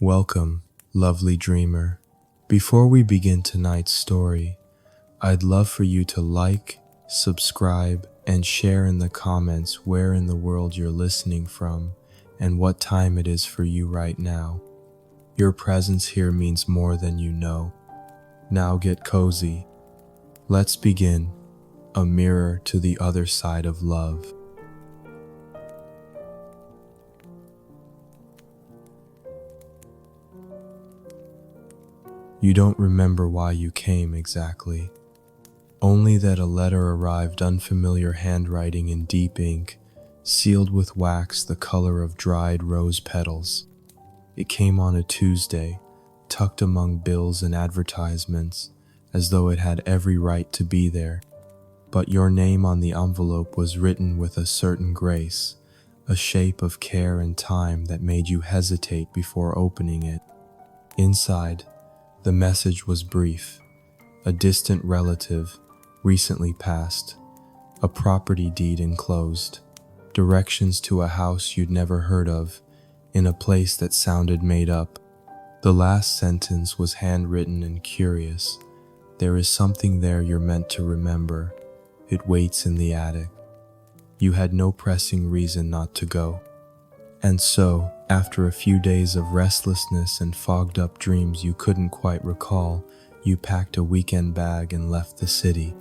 Welcome, lovely dreamer. Before we begin tonight's story, I'd love for you to like, subscribe, and share in the comments where in the world you're listening from and what time it is for you right now. Your presence here means more than you know. Now get cozy. Let's begin. A mirror to the other side of love. You don't remember why you came exactly. Only that a letter arrived, unfamiliar handwriting in deep ink, sealed with wax the color of dried rose petals. It came on a Tuesday, tucked among bills and advertisements, as though it had every right to be there. But your name on the envelope was written with a certain grace, a shape of care and time that made you hesitate before opening it. Inside, the message was brief. A distant relative, recently passed, a property deed enclosed, directions to a house you'd never heard of, in a place that sounded made up. The last sentence was handwritten and curious. There is something there you're meant to remember. It waits in the attic. You had no pressing reason not to go. And so, after a few days of restlessness and fogged up dreams you couldn't quite recall, you packed a weekend bag and left the city.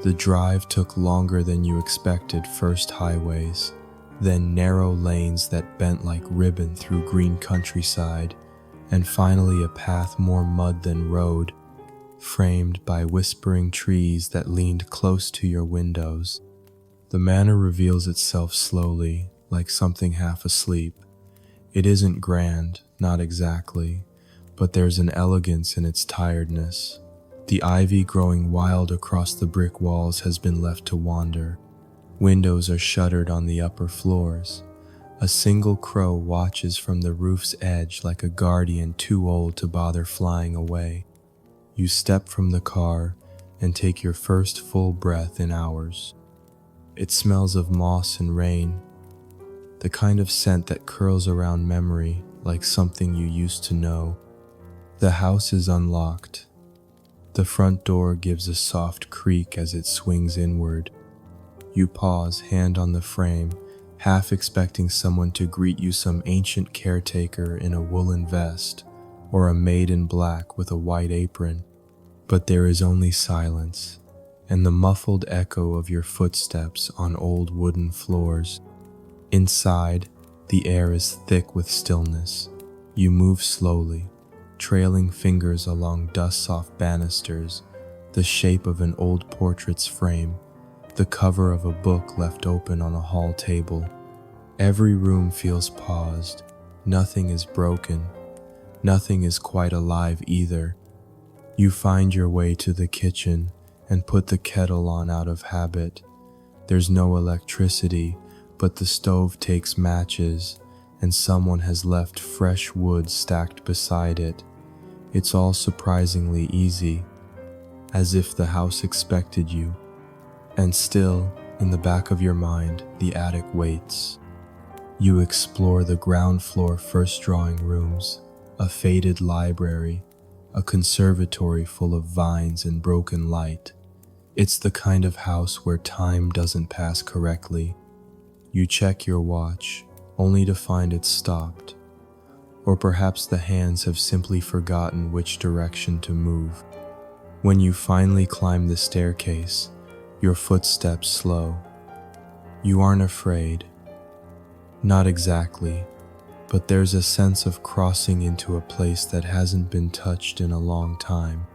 The drive took longer than you expected. First highways, then narrow lanes that bent like ribbon through green countryside, and finally a path more mud than road, framed by whispering trees that leaned close to your windows. The manor reveals itself slowly, like something half asleep. It isn't grand, not exactly, but there's an elegance in its tiredness. The ivy growing wild across the brick walls has been left to wander. Windows are shuttered on the upper floors. A single crow watches from the roof's edge like a guardian too old to bother flying away. You step from the car and take your first full breath in hours. It smells of moss and rain, the kind of scent that curls around memory like something you used to know. The house is unlocked. The front door gives a soft creak as it swings inward. You pause, hand on the frame, half expecting someone to greet you, some ancient caretaker in a woolen vest, or a maid in black with a white apron. But there is only silence, and the muffled echo of your footsteps on old wooden floors. Inside, the air is thick with stillness. You move slowly, trailing fingers along dust-soft banisters, the shape of an old portrait's frame, the cover of a book left open on a hall table. Every room feels paused. Nothing is broken. Nothing is quite alive either. You find your way to the kitchen and put the kettle on out of habit. There's no electricity, but the stove takes matches, and someone has left fresh wood stacked beside it. It's all surprisingly easy, as if the house expected you. And still, in the back of your mind, the attic waits. You explore the ground floor first drawing rooms, a faded library, a conservatory full of vines and broken light. It's the kind of house where time doesn't pass correctly. You check your watch, only to find it stopped. Or perhaps the hands have simply forgotten which direction to move. When you finally climb the staircase, your footsteps slow. You aren't afraid. Not exactly, but there's a sense of crossing into a place that hasn't been touched in a long time.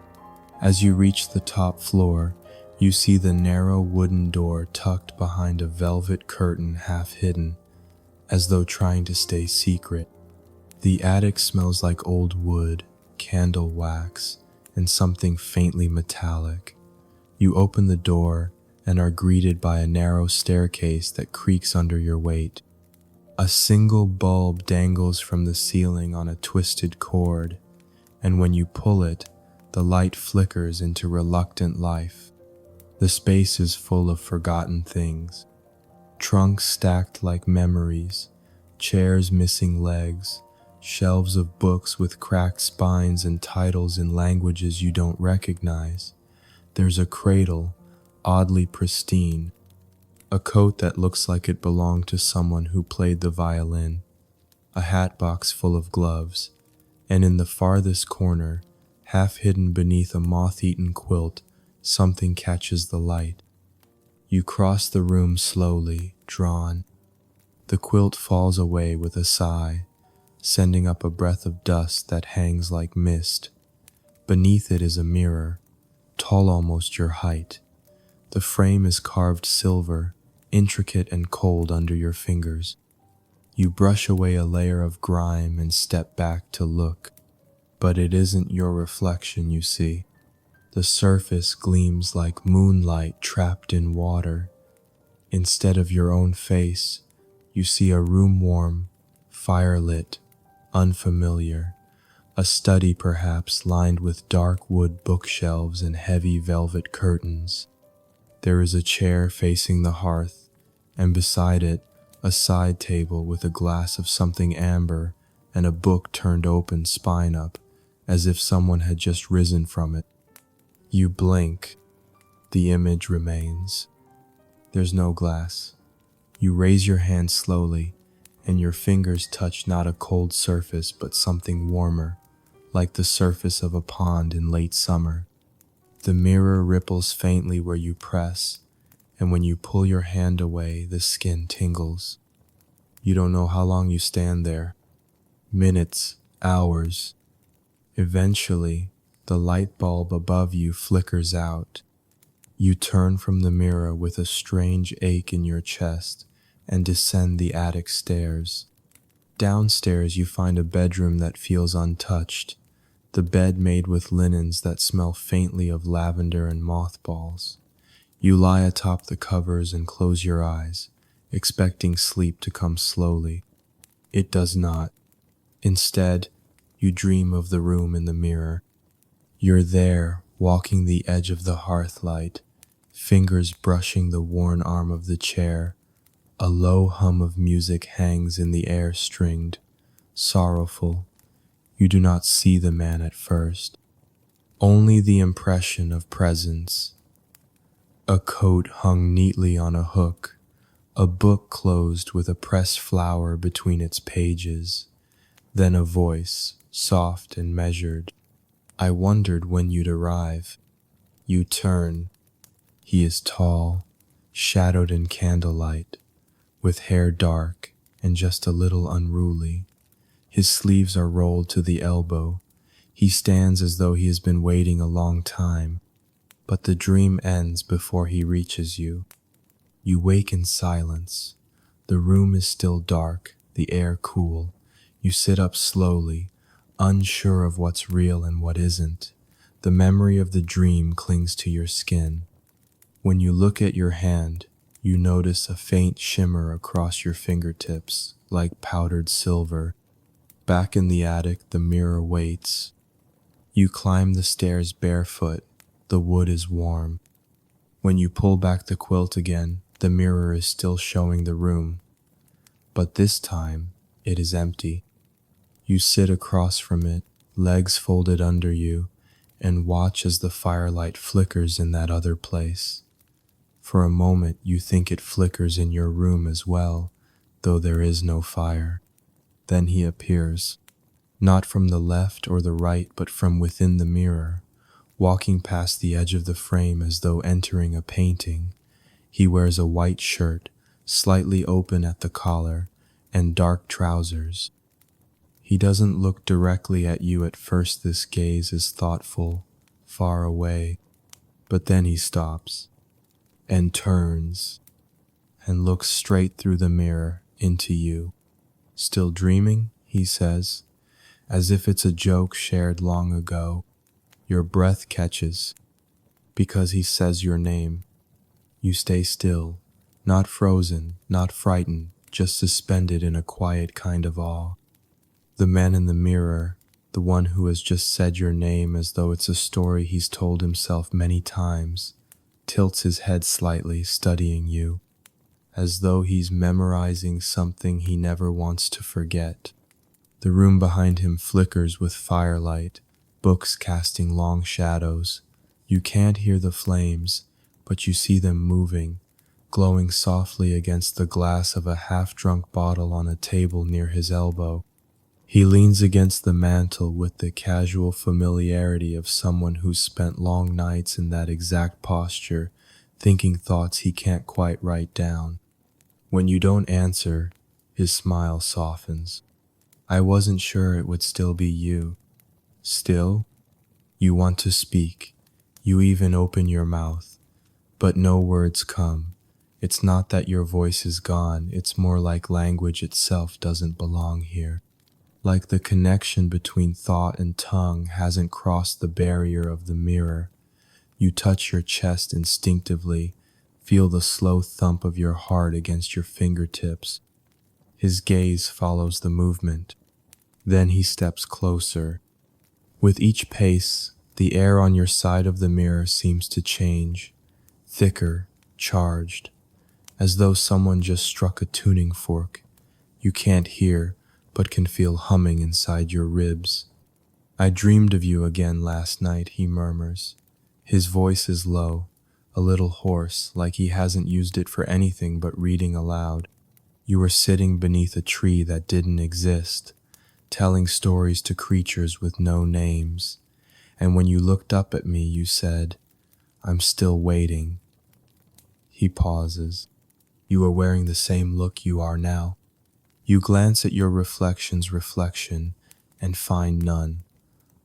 As you reach the top floor, you see the narrow wooden door tucked behind a velvet curtain half hidden, as though trying to stay secret. The attic smells like old wood, candle wax, and something faintly metallic. You open the door and are greeted by a narrow staircase that creaks under your weight. A single bulb dangles from the ceiling on a twisted cord, and when you pull it, the light flickers into reluctant life. The space is full of forgotten things. Trunks stacked like memories, chairs missing legs, Shelves of books with cracked spines and titles in languages you don't recognize. There's a cradle, oddly pristine, a coat that looks like it belonged to someone who played the violin, a hat box full of gloves, and in the farthest corner, half hidden beneath a moth-eaten quilt, something catches the light. You cross the room slowly, drawn. The quilt falls away with a sigh, sending up a breath of dust that hangs like mist. Beneath it is a mirror, tall almost your height. The frame is carved silver, intricate and cold under your fingers. You brush away a layer of grime and step back to look, but it isn't your reflection you see. The surface gleams like moonlight trapped in water. Instead of your own face, you see a room warm, firelit, unfamiliar, a study perhaps lined with dark wood bookshelves and heavy velvet curtains. There is a chair facing the hearth, and beside it, a side table with a glass of something amber and a book turned open spine up, as if someone had just risen from it. You blink. The image remains. There's no glass. You raise your hand slowly, and your fingers touch not a cold surface but something warmer, like the surface of a pond in late summer. The mirror ripples faintly where you press, and when you pull your hand away, the skin tingles. You don't know how long you stand there. Minutes, hours. Eventually, the light bulb above you flickers out. You turn from the mirror with a strange ache in your chest and descend the attic stairs. Downstairs, you find a bedroom that feels untouched, the bed made with linens that smell faintly of lavender and mothballs. You lie atop the covers and close your eyes, expecting sleep to come slowly. It does not. Instead, you dream of the room in the mirror. You're there, walking the edge of the hearth light, fingers brushing the worn arm of the chair. A low hum of music hangs in the air, stringed, sorrowful. You do not see the man at first, only the impression of presence. A coat hung neatly on a hook, a book closed with a pressed flower between its pages. Then a voice, soft and measured. I wondered when you'd arrive. You turn. He is tall, shadowed in candlelight, with hair dark and just a little unruly. His sleeves are rolled to the elbow. He stands as though he has been waiting a long time, but the dream ends before he reaches you. You wake in silence. The room is still dark, the air cool. You sit up slowly, unsure of what's real and what isn't. The memory of the dream clings to your skin. When you look at your hand, you notice a faint shimmer across your fingertips, like powdered silver. Back in the attic, the mirror waits. You climb the stairs barefoot. The wood is warm. When you pull back the quilt again, the mirror is still showing the room. But this time, it is empty. You sit across from it, legs folded under you, and watch as the firelight flickers in that other place. For a moment, you think it flickers in your room as well, though there is no fire. Then he appears, not from the left or the right, but from within the mirror, walking past the edge of the frame as though entering a painting. He wears a white shirt, slightly open at the collar, and dark trousers. He doesn't look directly at you at first. This gaze is thoughtful, far away, but then he stops and turns and looks straight through the mirror into you. Still dreaming, he says, as if it's a joke shared long ago. Your breath catches because he says your name. You stay still, not frozen, not frightened, just suspended in a quiet kind of awe. The man in the mirror, the one who has just said your name as though it's a story he's told himself many times, tilts his head slightly, studying you, as though he's memorizing something he never wants to forget. The room behind him flickers with firelight, books casting long shadows. You can't hear the flames, but you see them moving, glowing softly against the glass of a half-drunk bottle on a table near his elbow. He leans against the mantel with the casual familiarity of someone who's spent long nights in that exact posture, thinking thoughts he can't quite write down. When you don't answer, his smile softens. I wasn't sure it would still be you. Still? You want to speak. You even open your mouth. But no words come. It's not that your voice is gone, it's more like language itself doesn't belong here. Like the connection between thought and tongue hasn't crossed the barrier of the mirror. You touch your chest instinctively, feel the slow thump of your heart against your fingertips. His gaze follows the movement. Then he steps closer. With each pace, the air on your side of the mirror seems to change, thicker, charged, as though someone just struck a tuning fork. You can't hear, but can feel humming inside your ribs. I dreamed of you again last night, he murmurs. His voice is low, a little hoarse, like he hasn't used it for anything but reading aloud. You were sitting beneath a tree that didn't exist, telling stories to creatures with no names. And when you looked up at me, you said, "I'm still waiting." He pauses. You are wearing the same look you are now. You glance at your reflection's reflection and find none.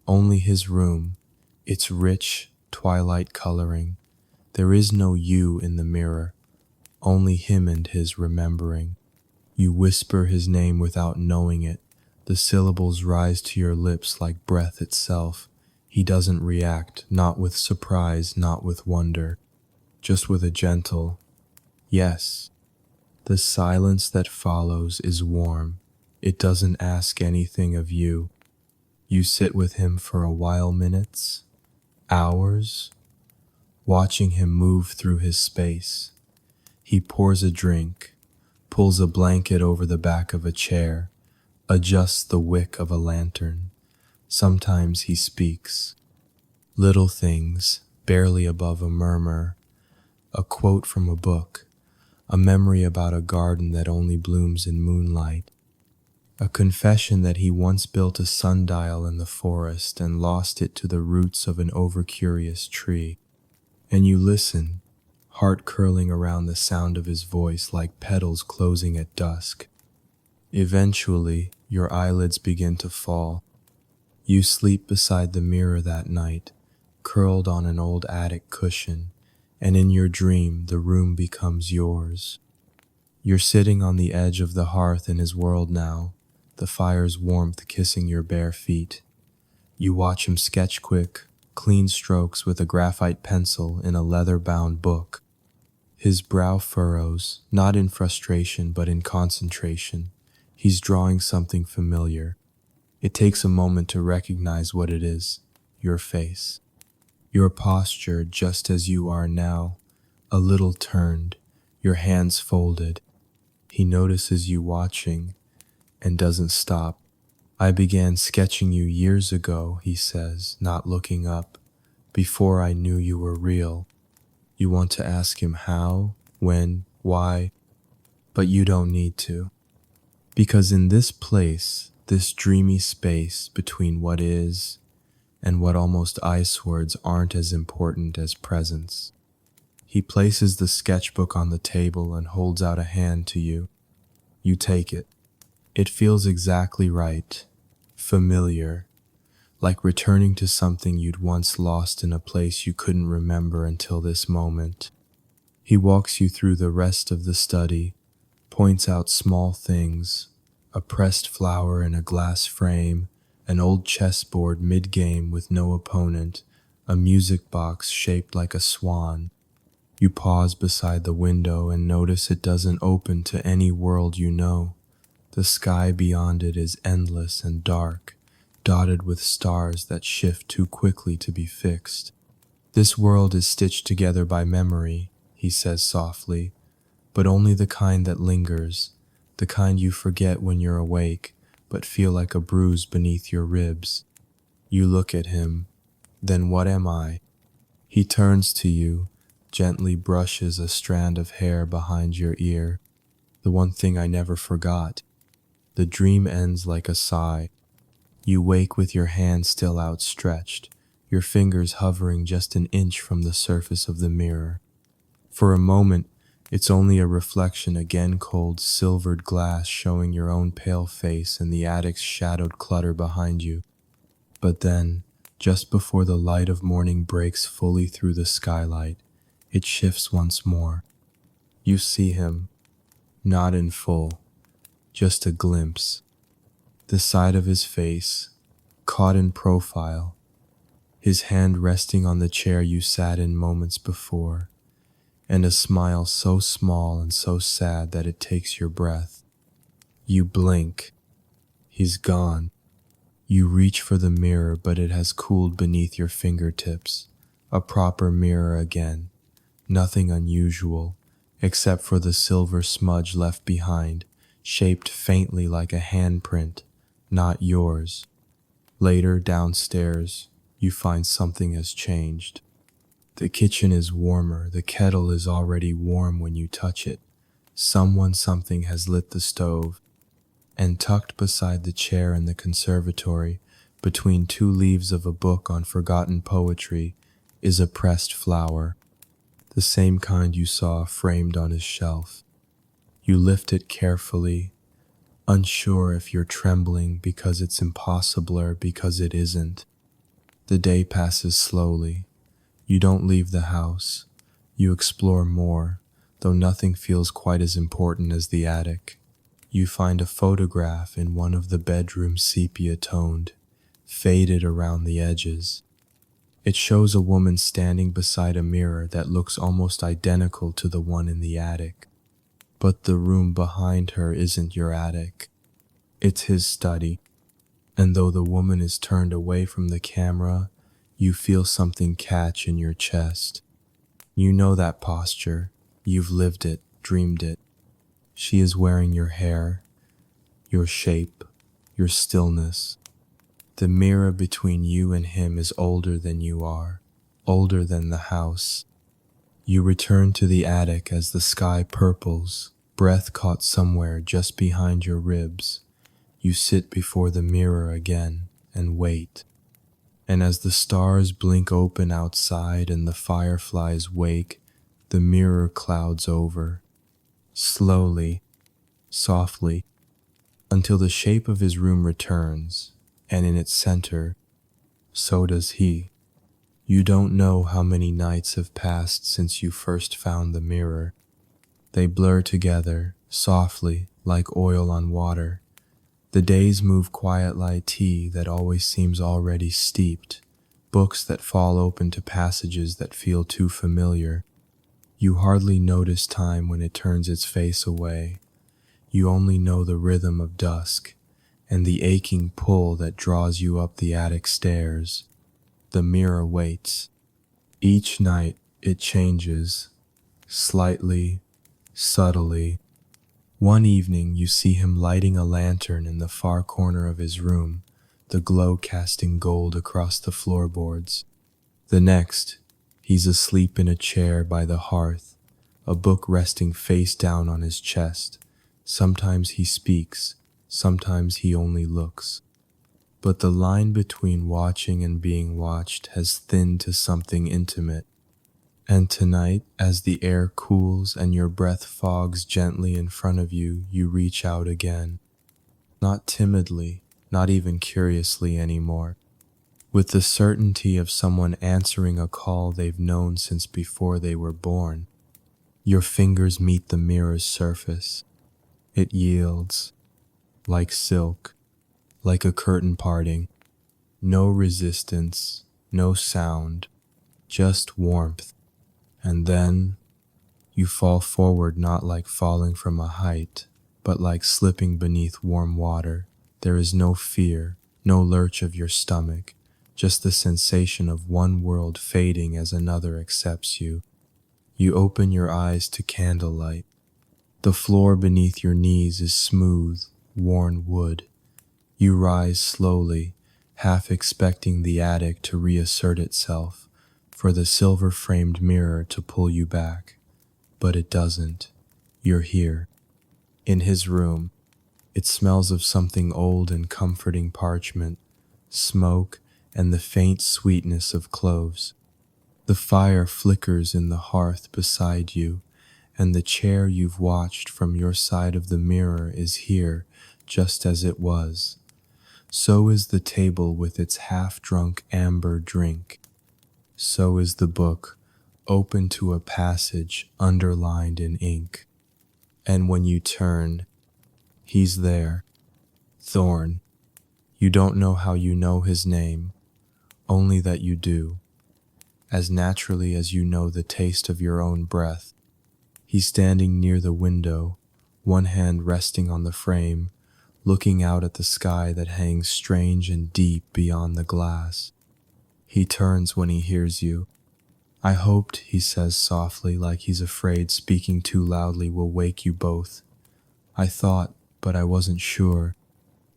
Only his room, its rich twilight coloring. There is no you in the mirror, only him and his remembering. You whisper his name without knowing it. The syllables rise to your lips like breath itself. He doesn't react, not with surprise, not with wonder, just with a gentle yes. The silence that follows is warm. It doesn't ask anything of you. You sit with him for a while, minutes, hours, watching him move through his space. He pours a drink, pulls a blanket over the back of a chair, adjusts the wick of a lantern. Sometimes he speaks. Little things, barely above a murmur, a quote from a book, a memory about a garden that only blooms in moonlight, a confession that he once built a sundial in the forest and lost it to the roots of an overcurious tree. And you listen, heart curling around the sound of his voice like petals closing at dusk. Eventually, your eyelids begin to fall. You sleep beside the mirror that night, curled on an old attic cushion, and in your dream the room becomes yours. You're sitting on the edge of the hearth in his world now, the fire's warmth kissing your bare feet. You watch him sketch quick, clean strokes with a graphite pencil in a leather-bound book. His brow furrows, not in frustration but in concentration. He's drawing something familiar. It takes a moment to recognize what it is, your face. Your posture just as you are now, a little turned, your hands folded. He notices you watching and doesn't stop. I began sketching you years ago, he says, not looking up, before I knew you were real. You want to ask him how, when, why, but you don't need to. Because in this place, this dreamy space between what is and what almost ice words aren't as important as presence. He places the sketchbook on the table and holds out a hand to you. You take it. It feels exactly right, familiar, like returning to something you'd once lost in a place you couldn't remember until this moment. He walks you through the rest of the study, points out small things, a pressed flower in a glass frame, an old chessboard mid-game with no opponent, a music box shaped like a swan. You pause beside the window and notice it doesn't open to any world you know. The sky beyond it is endless and dark, dotted with stars that shift too quickly to be fixed. This world is stitched together by memory, he says softly, but only the kind that lingers, the kind you forget when you're awake, but feel like a bruise beneath your ribs. You look at him. Then what am I? He turns to you, gently brushes a strand of hair behind your ear. The one thing I never forgot. The dream ends like a sigh. You wake with your hand still outstretched, your fingers hovering just an inch from the surface of the mirror. For a moment, it's only a reflection, again cold, silvered glass showing your own pale face and the attic's shadowed clutter behind you. But then, just before the light of morning breaks fully through the skylight, it shifts once more. You see him, not in full, just a glimpse. The side of his face, caught in profile, his hand resting on the chair you sat in moments before, and a smile so small and so sad that it takes your breath. You blink. He's gone. You reach for the mirror, but it has cooled beneath your fingertips. A proper mirror again. Nothing unusual, except for the silver smudge left behind, shaped faintly like a handprint, not yours. Later, downstairs, you find something has changed. The kitchen is warmer. The kettle is already warm when you touch it. Something has lit the stove. And tucked beside the chair in the conservatory, between two leaves of a book on forgotten poetry, is a pressed flower, the same kind you saw framed on his shelf. You lift it carefully, unsure if you're trembling because it's impossible or because it isn't. The day passes slowly. You don't leave the house. You explore more, though nothing feels quite as important as the attic. You find a photograph in one of the bedrooms, sepia-toned, faded around the edges. It shows a woman standing beside a mirror that looks almost identical to the one in the attic. But the room behind her isn't your attic. It's his study. And though the woman is turned away from the camera, you feel something catch in your chest. You know that posture. You've lived it, dreamed it. She is wearing your hair, your shape, your stillness. The mirror between you and him is older than you are, older than the house. You return to the attic as the sky purples, breath caught somewhere just behind your ribs. You sit before the mirror again and wait. And as the stars blink open outside and the fireflies wake, the mirror clouds over. Slowly, softly, until the shape of his room returns, and in its center, so does he. You don't know how many nights have passed since you first found the mirror. They blur together, softly, like oil on water. The days move quiet like tea that always seems already steeped, books that fall open to passages that feel too familiar. You hardly notice time when it turns its face away. You only know the rhythm of dusk and the aching pull that draws you up the attic stairs. The mirror waits. Each night it changes, slightly, subtly. One evening you see him lighting a lantern in the far corner of his room, the glow casting gold across the floorboards. The next, he's asleep in a chair by the hearth, a book resting face down on his chest. Sometimes he speaks, sometimes he only looks. But the line between watching and being watched has thinned to something intimate. And tonight, as the air cools and your breath fogs gently in front of you, you reach out again. Not timidly, not even curiously anymore. With the certainty of someone answering a call they've known since before they were born. Your fingers meet the mirror's surface. It yields, like silk, like a curtain parting. No resistance, no sound, just warmth. And then you fall forward, not like falling from a height, but like slipping beneath warm water. There is no fear, no lurch of your stomach, just the sensation of one world fading as another accepts you. You open your eyes to candlelight. The floor beneath your knees is smooth, worn wood. You rise slowly, half expecting the attic to reassert itself, for the silver-framed mirror to pull you back. But it doesn't. You're here, in his room. It smells of something old and comforting: parchment, smoke, and the faint sweetness of cloves. The fire flickers in the hearth beside you, and the chair you've watched from your side of the mirror is here, just as it was. So is the table with its half-drunk amber drink. So is the book, open to a passage underlined in ink. And when you turn, he's there. Thorn. You don't know how you know his name, only that you do, as naturally as you know the taste of your own breath. He's standing near the window, one hand resting on the frame, looking out at the sky that hangs strange and deep beyond the glass. He turns when he hears you. "I hoped," he says softly, like he's afraid speaking too loudly will wake you both. "I thought, but I wasn't sure."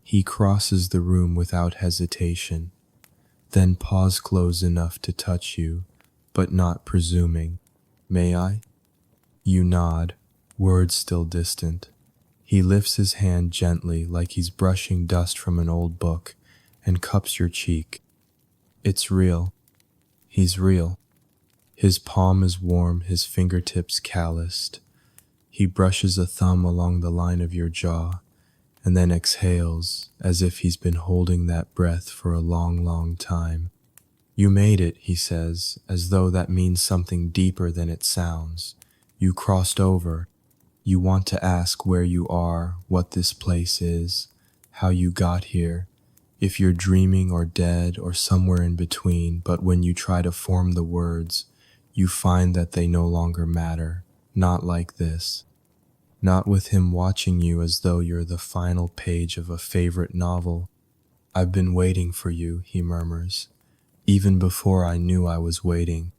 He crosses the room without hesitation, then paws close enough to touch you, but not presuming. "May I?" You nod, words still distant. He lifts his hand gently, like he's brushing dust from an old book, and cups your cheek. It's real. He's real. His palm is warm, his fingertips calloused. He brushes a thumb along the line of your jaw, and then exhales, as if he's been holding that breath for a long, long time. "You made it," he says, as though that means something deeper than it sounds. "You crossed over. You want to ask where you are, what this place is, how you got here, if you're dreaming or dead or somewhere in between, but when you try to form the words, you find that they no longer matter, not like this. Not with him watching you as though you're the final page of a favorite novel. "I've been waiting for you," he murmurs, "even before I knew I was waiting."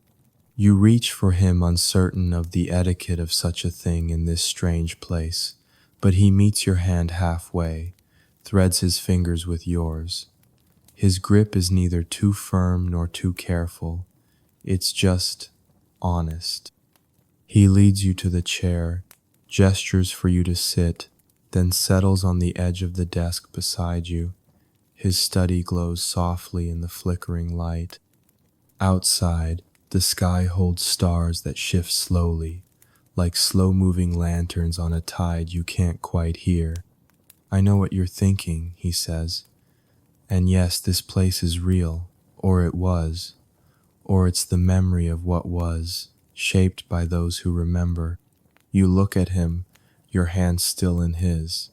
You reach for him, uncertain of the etiquette of such a thing in this strange place, but he meets your hand halfway, threads his fingers with yours. His grip is neither too firm nor too careful. It's just honest. He leads you to the chair, gestures for you to sit, then settles on the edge of the desk beside you. His study glows softly in the flickering light. Outside, the sky holds stars that shift slowly, like slow-moving lanterns on a tide you can't quite hear. "I know what you're thinking," he says. "And yes, this place is real, or it was, or it's the memory of what was, shaped by those who remember." You look at him, your hand still in his.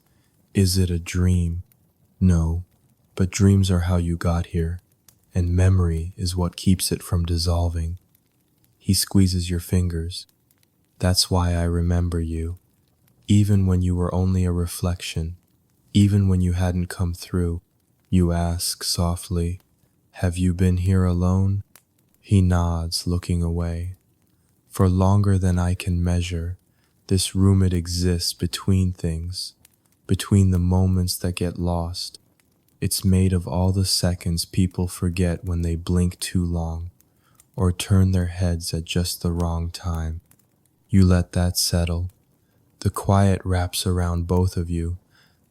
"Is it a dream?" "No, but dreams are how you got here, and memory is what keeps it from dissolving." He squeezes your fingers. "That's why I remember you, even when you were only a reflection, even when you hadn't come through." You ask softly, "Have you been here alone?" He nods, looking away. "For longer than I can measure, this room, it exists between things, between the moments that get lost. It's made of all the seconds people forget when they blink too long, or turn their heads at just the wrong time." You let that settle. The quiet wraps around both of you.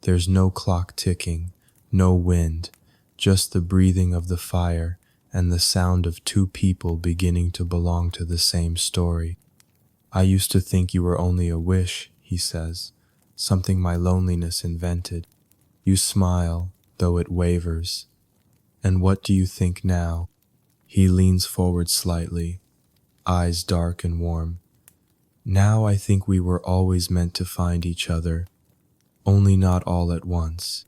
There's no clock ticking, no wind, just the breathing of the fire and the sound of two people beginning to belong to the same story. "I used to think you were only a wish," he says, "something my loneliness invented." You smile, though it wavers. "And what do you think now?" He leans forward slightly, eyes dark and warm. "Now I think we were always meant to find each other, only not all at once."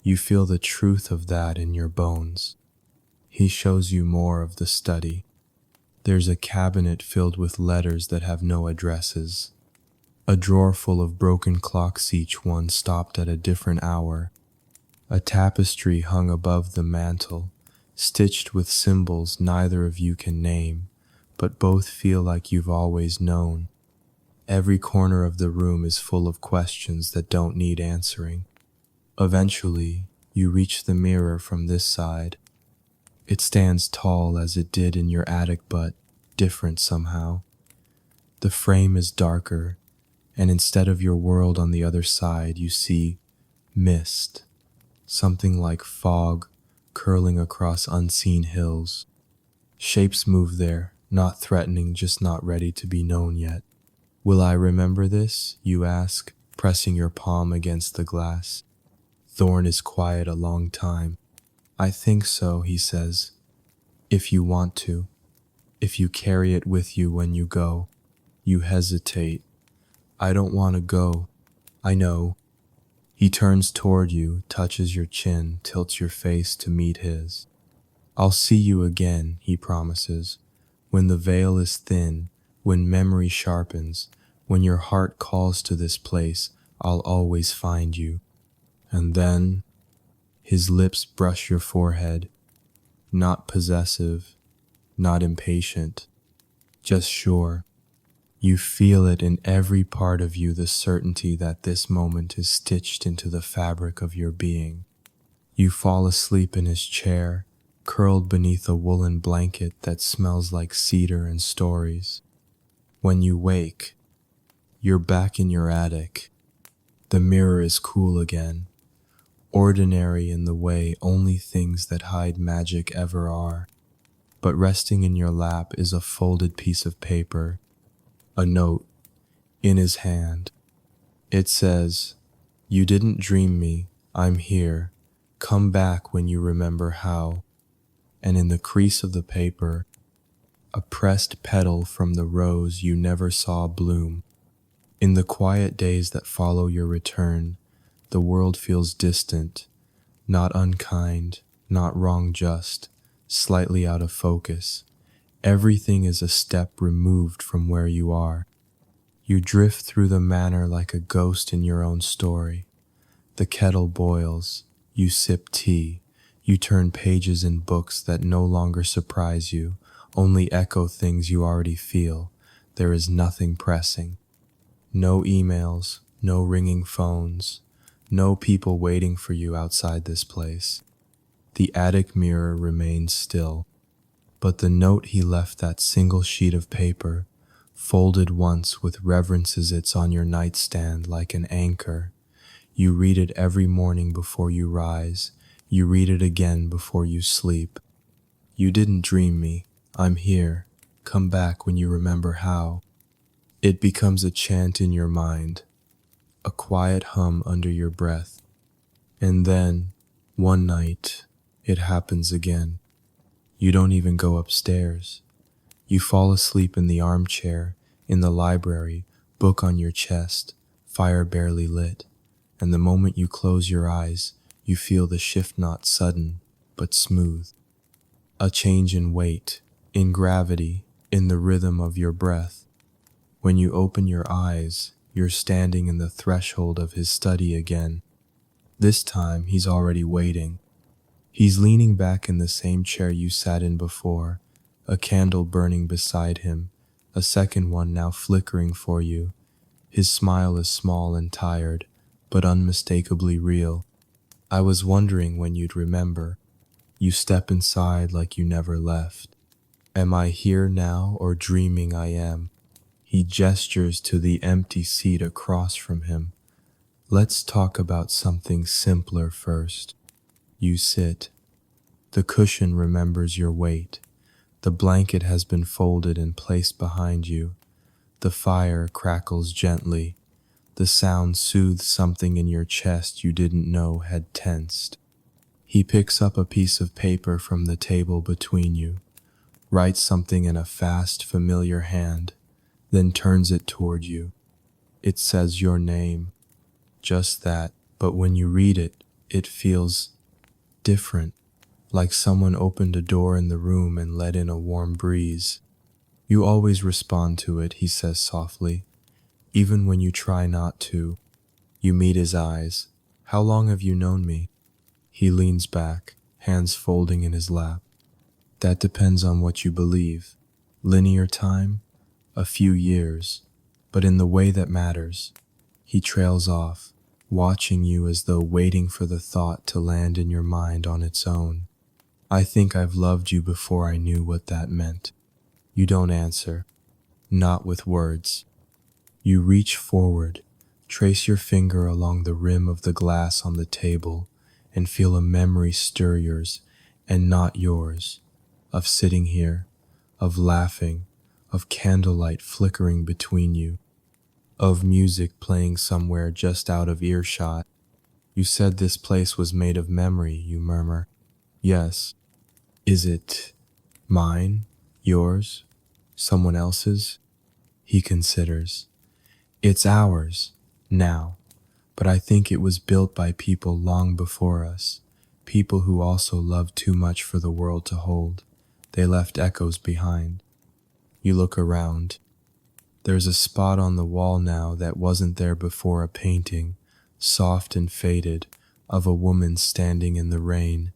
You feel the truth of that in your bones. He shows you more of the study. There's a cabinet filled with letters that have no addresses, a drawer full of broken clocks, each one stopped at a different hour, a tapestry hung above the mantel, stitched with symbols neither of you can name, but both feel like you've always known. Every corner of the room is full of questions that don't need answering. Eventually, You reach the mirror from this side. It stands tall as it did in your attic, but different somehow. The frame is darker, and instead of your world on the other side, you see mist, something like fog curling across unseen hills. Shapes move there, not threatening, just not ready to be known yet. Will I remember this? You ask, pressing your palm against the glass. Thorn is quiet a long time. I think so, he says. If you want to. If you carry it with you when you go. You hesitate. I don't want to go. I know. He turns toward you, touches your chin, tilts your face to meet his. I'll see you again, he promises. When the veil is thin, when memory sharpens, when your heart calls to this place, I'll always find you. And then, his lips brush your forehead, not possessive, not impatient, just sure. You feel it in every part of you, the certainty that this moment is stitched into the fabric of your being. You fall asleep in his chair, curled beneath a woolen blanket that smells like cedar and stories. When you wake, you're back in your attic. The mirror is cool again, ordinary in the way only things that hide magic ever are. But resting in your lap is a folded piece of paper, a note in his hand. It says, "You didn't dream me, I'm here. Come back when you remember how." And in the crease of the paper, a pressed petal from the rose you never saw bloom. In the quiet days that follow your return, the world feels distant, not unkind, not wrong, just slightly out of focus. Everything is a step removed from where you are. You drift through the manor like a ghost in your own story. The kettle boils, you sip tea, you turn pages in books that no longer surprise you, only echo things you already feel. There is nothing pressing. No emails, no ringing phones, no people waiting for you outside this place. The attic mirror remains still. But the note he left, that single sheet of paper, folded once with reverence, it's on your nightstand like an anchor. You read it every morning before you rise. You read it again before you sleep. You didn't dream me. I'm here. Come back when you remember how. It becomes a chant in your mind, a quiet hum under your breath. And then, one night, it happens again. You don't even go upstairs. You fall asleep in the armchair, in the library, book on your chest, fire barely lit. And the moment you close your eyes, you feel the shift, not sudden, but smooth. A change in weight, in gravity, in the rhythm of your breath. When you open your eyes, you're standing in the threshold of his study again. This time, he's already waiting. He's leaning back in the same chair you sat in before, a candle burning beside him, a second one now flickering for you. His smile is small and tired, but unmistakably real. I was wondering when you'd remember. You step inside like you never left. Am I here now or dreaming I am? He gestures to the empty seat across from him. Let's talk about something simpler first. You sit. The cushion remembers your weight. The blanket has been folded and placed behind you. The fire crackles gently. The sound soothes something in your chest you didn't know had tensed. He picks up a piece of paper from the table between you, writes something in a fast, familiar hand, then turns it toward you. It says your name, just that, but when you read it, it feels different, like someone opened a door in the room and let in a warm breeze. You always respond to it, he says softly, even when you try not to. You meet his eyes. How long have you known me? He leans back, hands folding in his lap. That depends on what you believe. Linear time? A few years, but in the way that matters. He trails off, watching you as though waiting for the thought to land in your mind on its own. I think I've loved you before I knew what that meant. You don't answer, not with words. You reach forward, trace your finger along the rim of the glass on the table, and feel a memory stir yours, and not yours, of sitting here, of laughing, of candlelight flickering between you, of music playing somewhere just out of earshot. You said this place was made of memory, you murmur. Yes. Is it mine, yours, someone else's? He considers. It's ours, now, but I think it was built by people long before us, people who also loved too much for the world to hold. They left echoes behind. You look around. There's a spot on the wall now that wasn't there before, a painting, soft and faded, of a woman standing in the rain.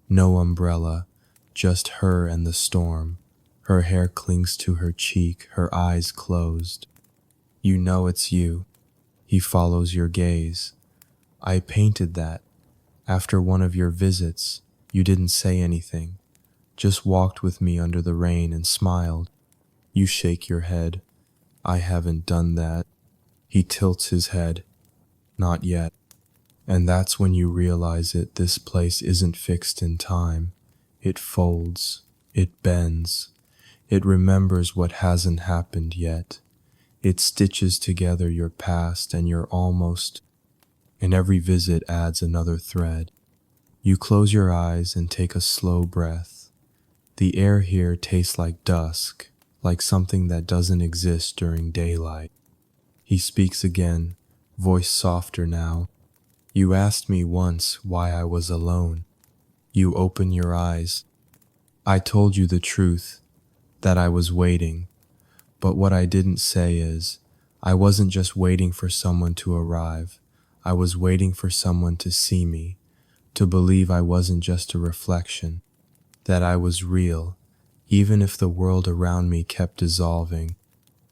No umbrella, just her and the storm. Her hair clings to her cheek, her eyes closed. You know it's you. He follows your gaze. I painted that. After one of your visits, you didn't say anything, just walked with me under the rain and smiled. You shake your head. I haven't done that. He tilts his head. Not yet. And that's when you realize it. This place isn't fixed in time. It folds. It bends. It remembers what hasn't happened yet. It stitches together your past and your almost, and every visit adds another thread. You close your eyes and take a slow breath. The air here tastes like dusk, like something that doesn't exist during daylight. He speaks again, voice softer now. You asked me once why I was alone. You open your eyes. I told you the truth, that I was waiting. But what I didn't say is, I wasn't just waiting for someone to arrive. I was waiting for someone to see me, to believe I wasn't just a reflection, that I was real, even if the world around me kept dissolving.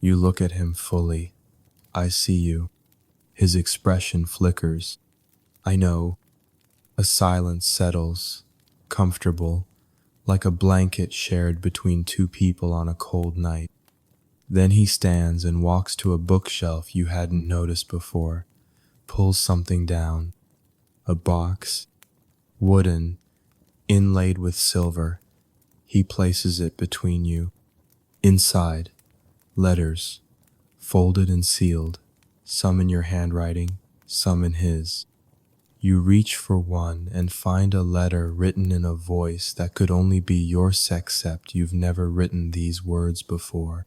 You look at him fully. I see you. His expression flickers. I know. A silence settles, comfortable, like a blanket shared between two people on a cold night. Then he stands and walks to a bookshelf you hadn't noticed before, pulls something down. A box, wooden, inlaid with silver. He places it between you. Inside, letters, folded and sealed, some in your handwriting, some in his. You reach for one and find a letter written in a voice that could only be yours, except you've never written these words before.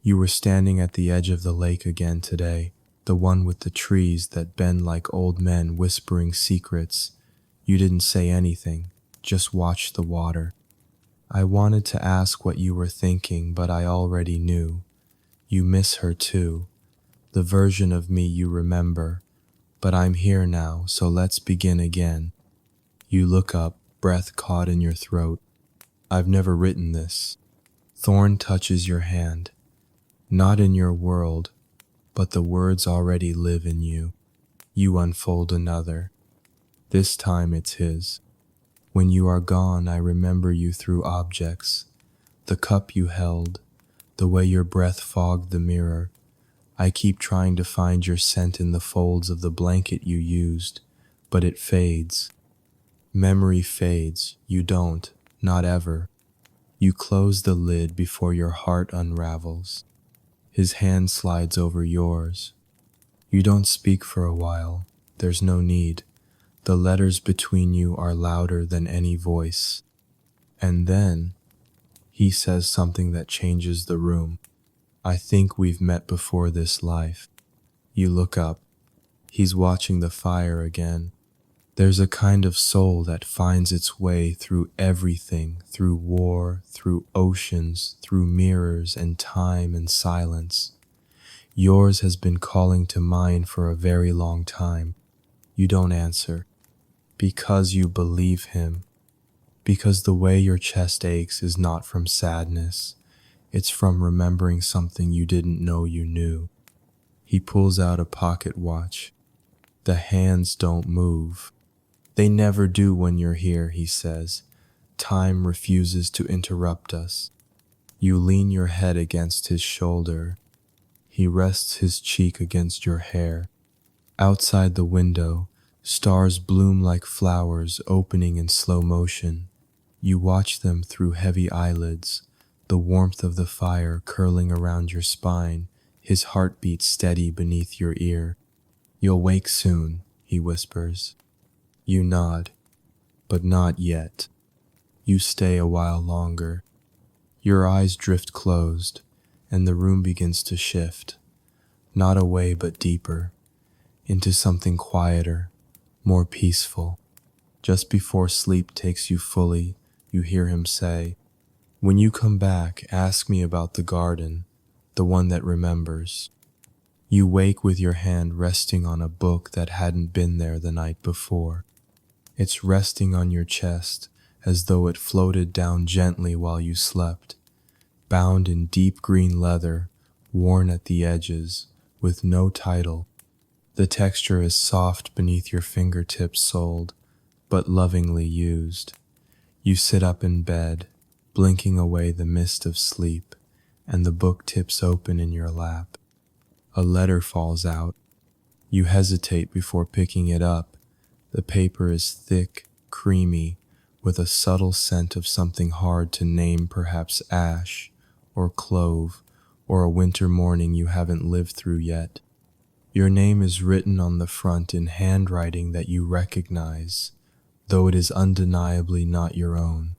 You were standing at the edge of the lake again today, the one with the trees that bend like old men whispering secrets. You didn't say anything, just watched the water. I wanted to ask what you were thinking, but I already knew. You miss her too, the version of me you remember. But I'm here now, so let's begin again. You look up, breath caught in your throat. I've never written this. Thorn touches your hand. Not in your world, but the words already live in you. You unfold another. This time it's his. When you are gone, I remember you through objects. The cup you held, the way your breath fogged the mirror. I keep trying to find your scent in the folds of the blanket you used, but it fades. Memory fades. You don't, not ever. You close the lid before your heart unravels. His hand slides over yours. You don't speak for a while. There's no need. The letters between you are louder than any voice. And then, he says something that changes the room. I think we've met before this life. You look up. He's watching the fire again. There's a kind of soul that finds its way through everything, through war, through oceans, through mirrors and time and silence. Yours has been calling to mine for a very long time. You don't answer. Because you believe him. Because the way your chest aches is not from sadness. It's from remembering something you didn't know you knew. He pulls out a pocket watch. The hands don't move. They never do when you're here, he says. Time refuses to interrupt us. You lean your head against his shoulder. He rests his cheek against your hair. Outside the window, stars bloom like flowers opening in slow motion. You watch them through heavy eyelids, the warmth of the fire curling around your spine, his heartbeat steady beneath your ear. You'll wake soon, he whispers. You nod, but not yet. You stay a while longer. Your eyes drift closed, and the room begins to shift, not away but deeper, into something quieter, more peaceful. Just before sleep takes you fully, you hear him say, "When you come back, ask me about the garden, the one that remembers." You wake with your hand resting on a book that hadn't been there the night before. It's resting on your chest as though it floated down gently while you slept, bound in deep green leather, worn at the edges, with no title. The texture is soft beneath your fingertips, soiled, but lovingly used. You sit up in bed, blinking away the mist of sleep, and the book tips open in your lap. A letter falls out. You hesitate before picking it up. The paper is thick, creamy, with a subtle scent of something hard to name, perhaps ash, or clove, or a winter morning you haven't lived through yet. Your name is written on the front in handwriting that you recognize, though it is undeniably not your own.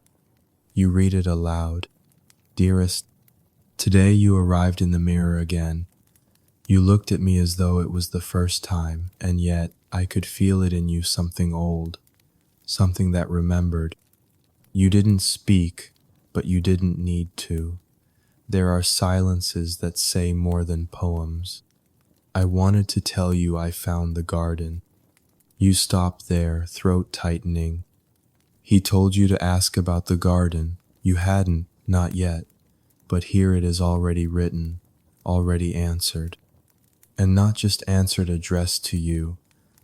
You read it aloud. "Dearest, today you arrived in the mirror again. You looked at me as though it was the first time, and yet I could feel it in you, something old, something that remembered. You didn't speak, but you didn't need to. There are silences that say more than poems. I wanted to tell you I found the garden." You stop there, throat tightening. He told you to ask about the garden. You hadn't, not yet, but here it is already written, already answered. And not just answered addressed to you,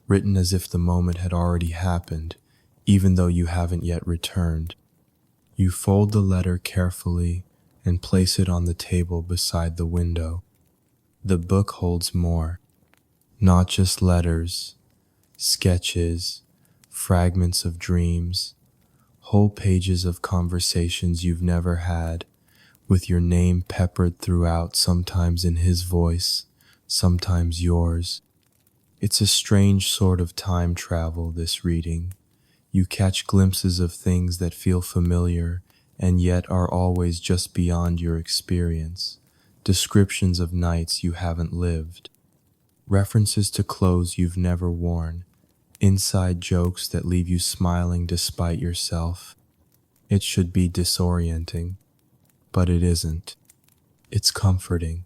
written as if the moment had already happened, even though you haven't yet returned. You fold the letter carefully and place it on the table beside the window. The book holds more, not just letters, sketches, fragments of dreams, whole pages of conversations you've never had, with your name peppered throughout, sometimes in his voice, sometimes yours. It's a strange sort of time travel, this reading. You catch glimpses of things that feel familiar and yet are always just beyond your experience. Descriptions of nights you haven't lived. References to clothes you've never worn. Inside jokes that leave you smiling despite yourself. It should be disorienting, but it isn't. It's comforting.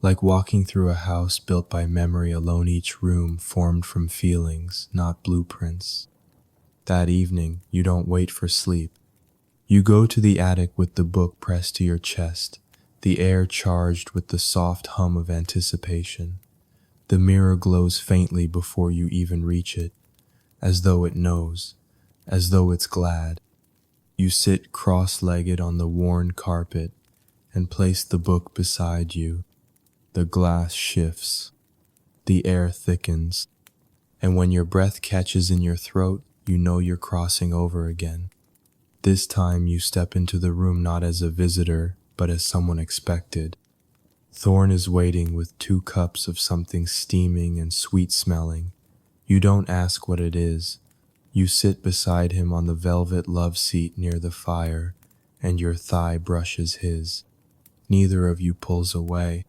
Like walking through a house built by memory alone, each room formed from feelings, not blueprints. That evening, you don't wait for sleep. You go to the attic with the book pressed to your chest, the air charged with the soft hum of anticipation. The mirror glows faintly before you even reach it, as though it knows, as though it's glad. You sit cross-legged on the worn carpet and place the book beside you. The glass shifts, the air thickens, and when your breath catches in your throat, you know you're crossing over again. This time you step into the room not as a visitor, but as someone expected. Thorne is waiting with 2 cups of something steaming and sweet-smelling. You don't ask what it is. You sit beside him on the velvet love seat near the fire, and your thigh brushes his. Neither of you pulls away.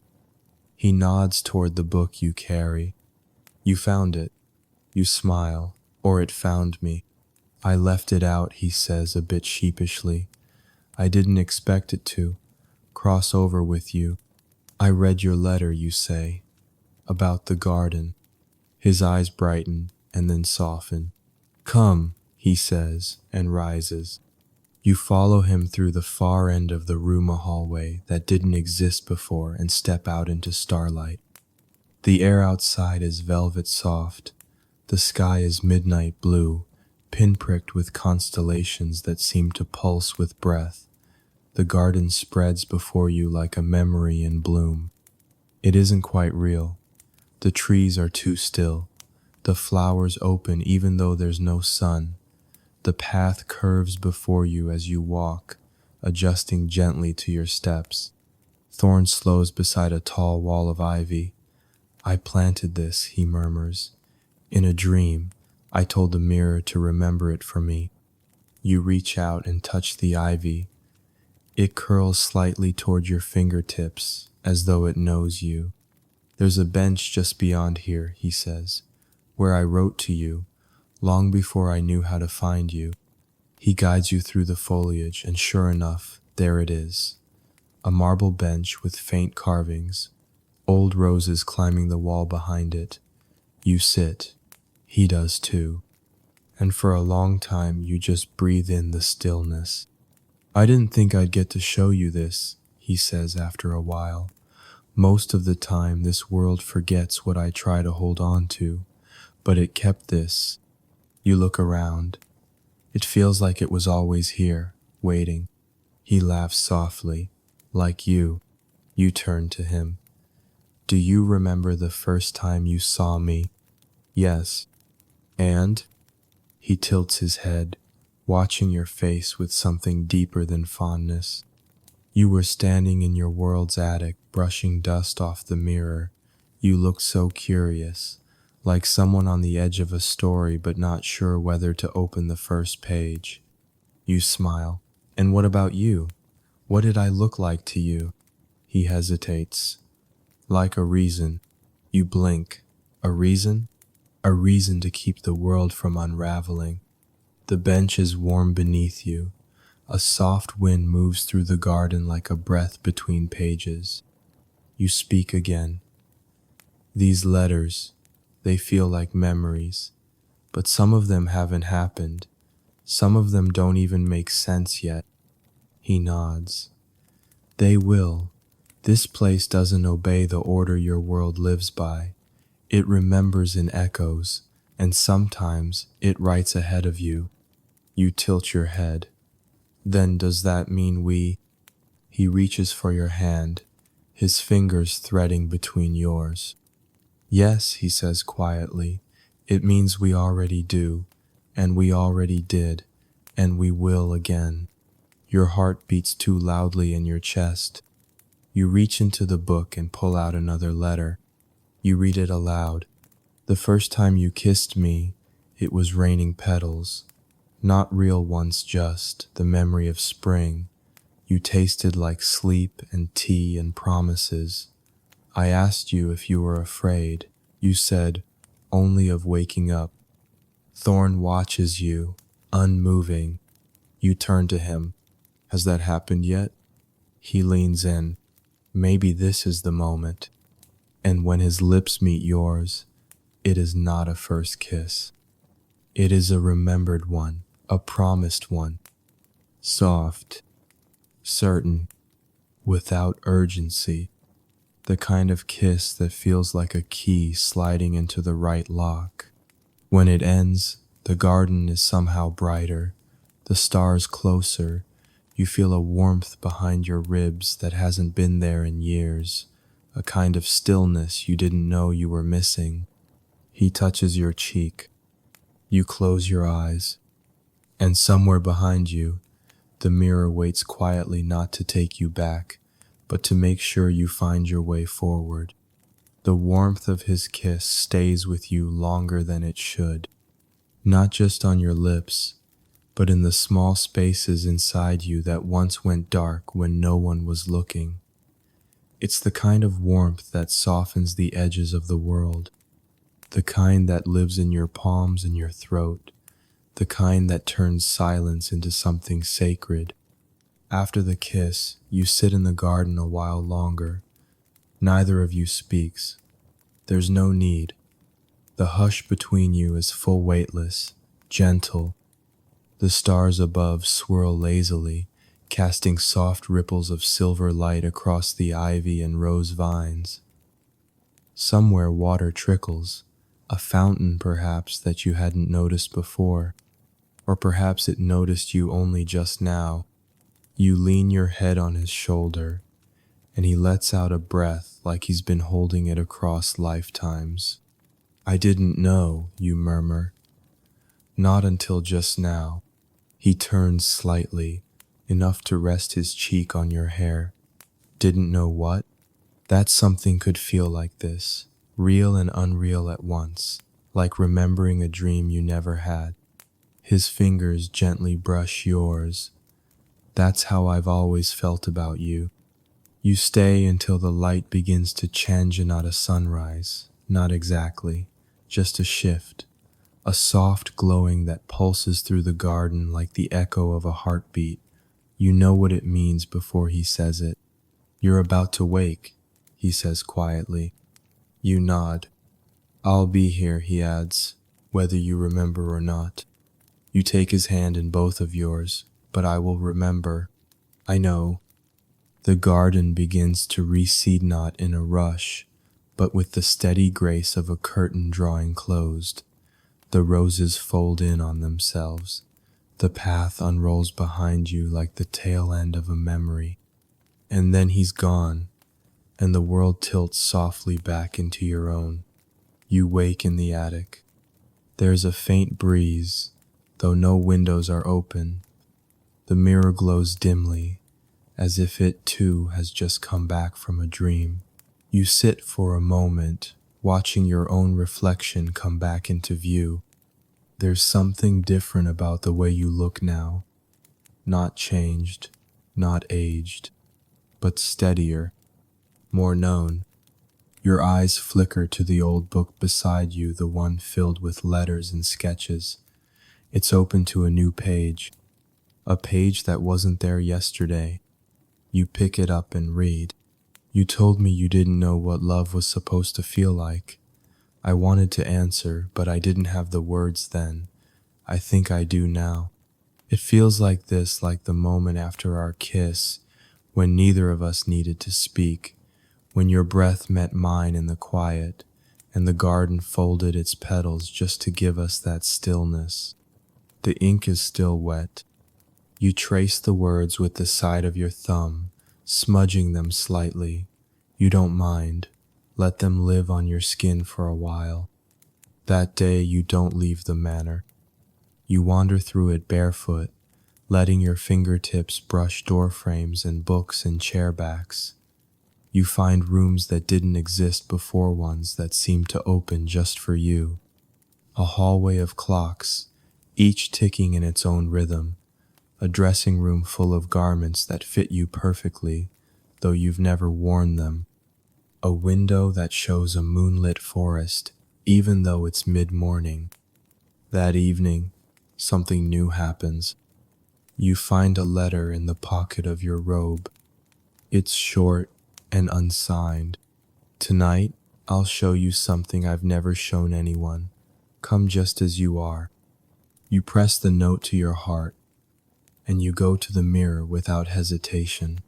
He nods toward the book you carry. "You found it." You smile, "Or it found me." "I left it out," he says a bit sheepishly. "I didn't expect it to cross over with you. I read your letter," you say, "about the garden." His eyes brighten and then soften. "Come," he says, and rises. You follow him through the far end of the room, a hallway that didn't exist before, and step out into starlight. The air outside is velvet soft, The sky is midnight blue, pinpricked with constellations that seem to pulse with breath. The garden spreads before you like a memory in bloom. It isn't quite real. The trees are too still. The flowers open even though there's no sun. The path curves before you as you walk, adjusting gently to your steps. Thorn slows beside a tall wall of ivy. I planted this, he murmurs. In a dream, I told the mirror to remember it for me. You reach out and touch the ivy. It curls slightly toward your fingertips, as though it knows you. There's a bench just beyond here, he says, where I wrote to you, long before I knew how to find you. He guides you through the foliage, and sure enough, there it is. A marble bench with faint carvings, old roses climbing the wall behind it. You sit. He does too. And for a long time, you just breathe in the stillness. I didn't think I'd get to show you this, he says after a while. Most of the time, this world forgets what I try to hold on to, but it kept this. You look around. It feels like it was always here, waiting. He laughs softly. Like you. You turn to him. Do you remember the first time you saw me? Yes. And? He tilts his head, watching your face with something deeper than fondness. You were standing in your world's attic, brushing dust off the mirror. You looked so curious, like someone on the edge of a story but not sure whether to open the first page. You smile. And what about you? What did I look like to you? He hesitates. Like a reason. You blink. A reason? A reason to keep the world from unraveling. The bench is warm beneath you. A soft wind moves through the garden like a breath between pages. You speak again. These letters, they feel like memories, but some of them haven't happened. Some of them don't even make sense yet. He nods. They will. This place doesn't obey the order your world lives by. It remembers in echoes, and sometimes it writes ahead of you. You tilt your head. Then does that mean we? He reaches for your hand, his fingers threading between yours. Yes, he says quietly, it means we already do, and we already did, and we will again. Your heart beats too loudly in your chest. You reach into the book and pull out another letter. You read it aloud. The first time you kissed me, it was raining petals. Not real ones, just the memory of spring. You tasted like sleep and tea and promises. I asked you if you were afraid. You said, only of waking up. Thorn watches you, unmoving. You turn to him. Has that happened yet? He leans in. Maybe this is the moment. And when his lips meet yours, it is not a first kiss. It is a remembered one, a promised one. Soft, certain, without urgency. The kind of kiss that feels like a key sliding into the right lock. When it ends, the garden is somehow brighter, the stars closer. You feel a warmth behind your ribs that hasn't been there in years, a kind of stillness you didn't know you were missing. He touches your cheek. You close your eyes, and somewhere behind you, the mirror waits quietly not to take you back, but to make sure you find your way forward. The warmth of his kiss stays with you longer than it should, not just on your lips, but in the small spaces inside you that once went dark when no one was looking. It's the kind of warmth that softens the edges of the world, the kind that lives in your palms and your throat, the kind that turns silence into something sacred. After the kiss, you sit in the garden a while longer. Neither of you speaks. There's no need. The hush between you is full weightless, gentle. The stars above swirl lazily, casting soft ripples of silver light across the ivy and rose vines. Somewhere water trickles, A fountain, perhaps, that you hadn't noticed before, or perhaps it noticed you only just now. You lean your head on his shoulder, and he lets out a breath like he's been holding it across lifetimes. I didn't know, you murmur. Not until just now. He turns slightly, enough to rest his cheek on your hair. Didn't know what? That something could feel like this, real and unreal at once, like remembering a dream you never had. His fingers gently brush yours. That's how I've always felt about you. You stay until the light begins to change, and not a sunrise, not exactly, just a shift, a soft glowing that pulses through the garden like the echo of a heartbeat. You know what it means before he says it. You're about to wake, he says quietly. You nod. I'll be here, he adds, whether you remember or not. You take his hand in both of yours, but I will remember. I know. The garden begins to recede, not in a rush, but with the steady grace of a curtain drawing closed. The roses fold in on themselves. The path unrolls behind you like the tail end of a memory. And then he's gone, and the world tilts softly back into your own. You wake in the attic. There's a faint breeze, though no windows are open. The mirror glows dimly, as if it too has just come back from a dream. You sit for a moment, watching your own reflection come back into view. There's something different about the way you look now. Not changed, not aged, but steadier, more known. Your eyes flicker to the old book beside you, the one filled with letters and sketches. It's open to a new page, a page that wasn't there yesterday. You pick it up and read. You told me you didn't know what love was supposed to feel like. I wanted to answer, but I didn't have the words then. I think I do now. It feels like this, like the moment after our kiss, when neither of us needed to speak, when your breath met mine in the quiet, and the garden folded its petals just to give us that stillness. The ink is still wet. You trace the words with the side of your thumb, smudging them slightly. You don't mind. Let them live on your skin for a while. That day you don't leave the manor. You wander through it barefoot, letting your fingertips brush door frames and books and chair backs. You find rooms that didn't exist before, ones that seemed to open just for you. A hallway of clocks, each ticking in its own rhythm. A dressing room full of garments that fit you perfectly, though you've never worn them. A window that shows a moonlit forest, even though it's mid-morning. That evening, something new happens. You find a letter in the pocket of your robe. It's short and unsigned. Tonight, I'll show you something I've never shown anyone. Come just as you are. You press the note to your heart, and you go to the mirror without hesitation.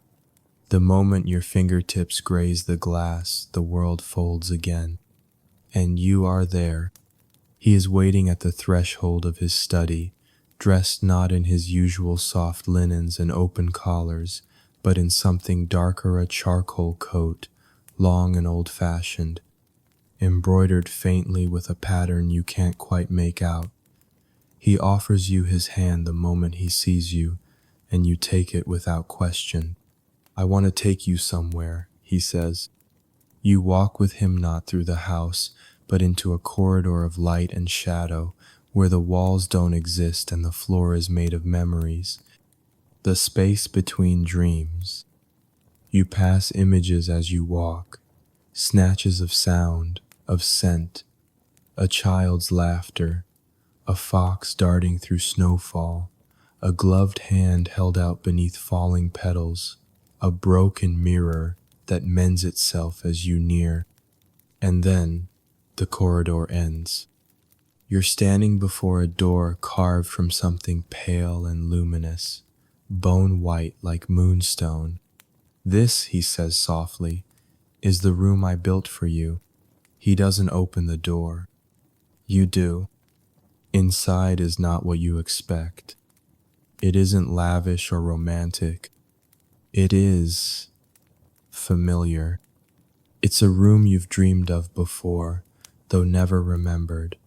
The moment your fingertips graze the glass, the world folds again. And you are there. He is waiting at the threshold of his study, dressed not in his usual soft linens and open collars, but in something darker, a charcoal coat, long and old-fashioned, embroidered faintly with a pattern you can't quite make out. He offers you his hand the moment he sees you, and you take it without question. I want to take you somewhere, he says. You walk with him not through the house, but into a corridor of light and shadow, where the walls don't exist and the floor is made of memories. The space between dreams. You pass images as you walk, snatches of sound, of scent, a child's laughter, a fox darting through snowfall, a gloved hand held out beneath falling petals, a broken mirror that mends itself as you near. And then the corridor ends. You're standing before a door carved from something pale and luminous, bone white like moonstone. This, he says softly, is the room I built for you. He doesn't open the door. You do. Inside is not what you expect. It isn't lavish or romantic. It is familiar. It's a room you've dreamed of before, though never remembered.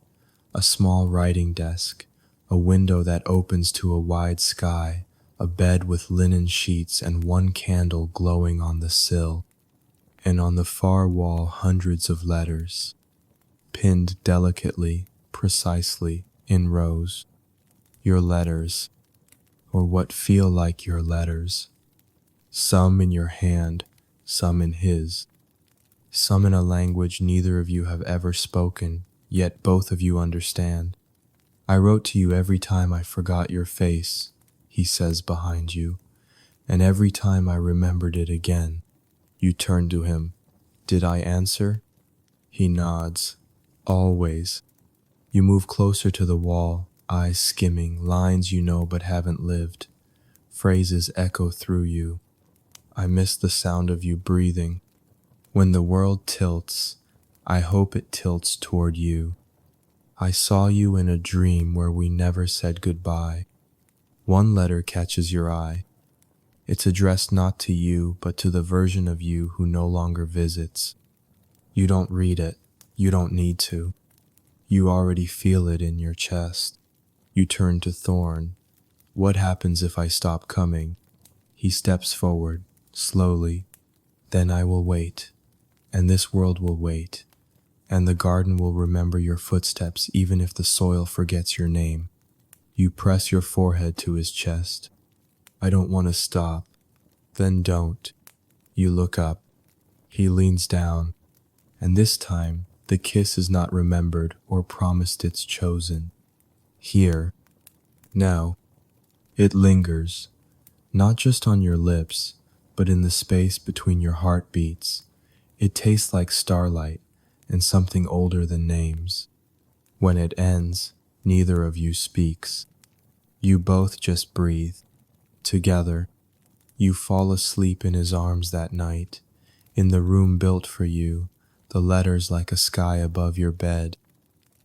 A small writing desk, a window that opens to a wide sky, a bed with linen sheets and one candle glowing on the sill, and on the far wall hundreds of letters, pinned delicately, precisely, in rows. Your letters, or what feel like your letters. Some in your hand, some in his. Some in a language neither of you have ever spoken, yet both of you understand. I wrote to you every time I forgot your face, he says behind you, and every time I remembered it again. You turn to him. Did I answer? He nods. Always. You move closer to the wall, eyes skimming, lines you know but haven't lived. Phrases echo through you. I miss the sound of you breathing. When the world tilts, I hope it tilts toward you. I saw you in a dream where we never said goodbye. One letter catches your eye. It's addressed not to you, but to the version of you who no longer visits. You don't read it. You don't need to. You already feel it in your chest. You turn to Thorn. What happens if I stop coming? He steps forward, slowly. Then I will wait, and this world will wait, and the garden will remember your footsteps even if the soil forgets your name. You press your forehead to his chest. I don't want to stop. Then don't. You look up. He leans down, and this time the kiss is not remembered or promised, it's chosen. Here. Now. It lingers, not just on your lips, but in the space between your heartbeats. It tastes like starlight and something older than names. When it ends, neither of you speaks. You both just breathe. Together, you fall asleep in his arms that night, in the room built for you, the letters like a sky above your bed.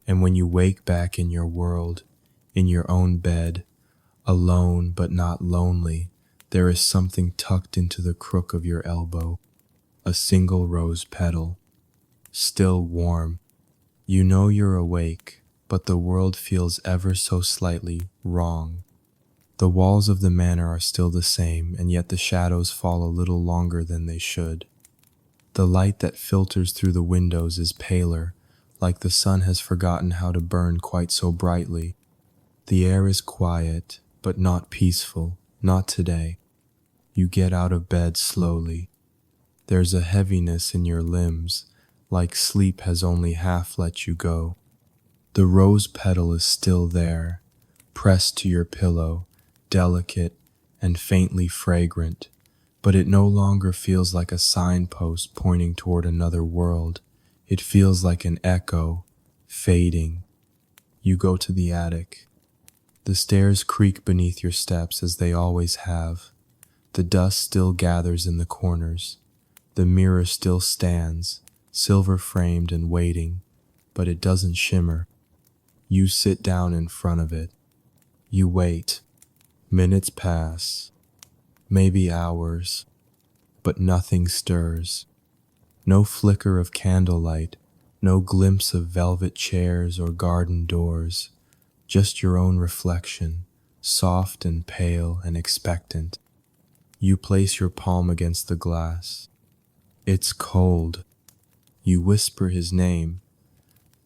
And when you wake back in your world, in your own bed, alone but not lonely, there is something tucked into the crook of your elbow, a single rose petal, still warm. You know you're awake, but the world feels ever so slightly wrong. The walls of the manor are still the same, and yet the shadows fall a little longer than they should. The light that filters through the windows is paler, like the sun has forgotten how to burn quite so brightly. The air is quiet, but not peaceful, not today. You get out of bed slowly. There's a heaviness in your limbs, like sleep has only half let you go. The rose petal is still there, pressed to your pillow, delicate and faintly fragrant, but it no longer feels like a signpost pointing toward another world. It feels like an echo, fading. You go to the attic. The stairs creak beneath your steps as they always have. The dust still gathers in the corners. The mirror still stands, silver-framed and waiting, but it doesn't shimmer. You sit down in front of it. You wait. Minutes pass, maybe hours, but nothing stirs. No flicker of candlelight, no glimpse of velvet chairs or garden doors, just your own reflection, soft and pale and expectant. You place your palm against the glass. It's cold. You whisper his name,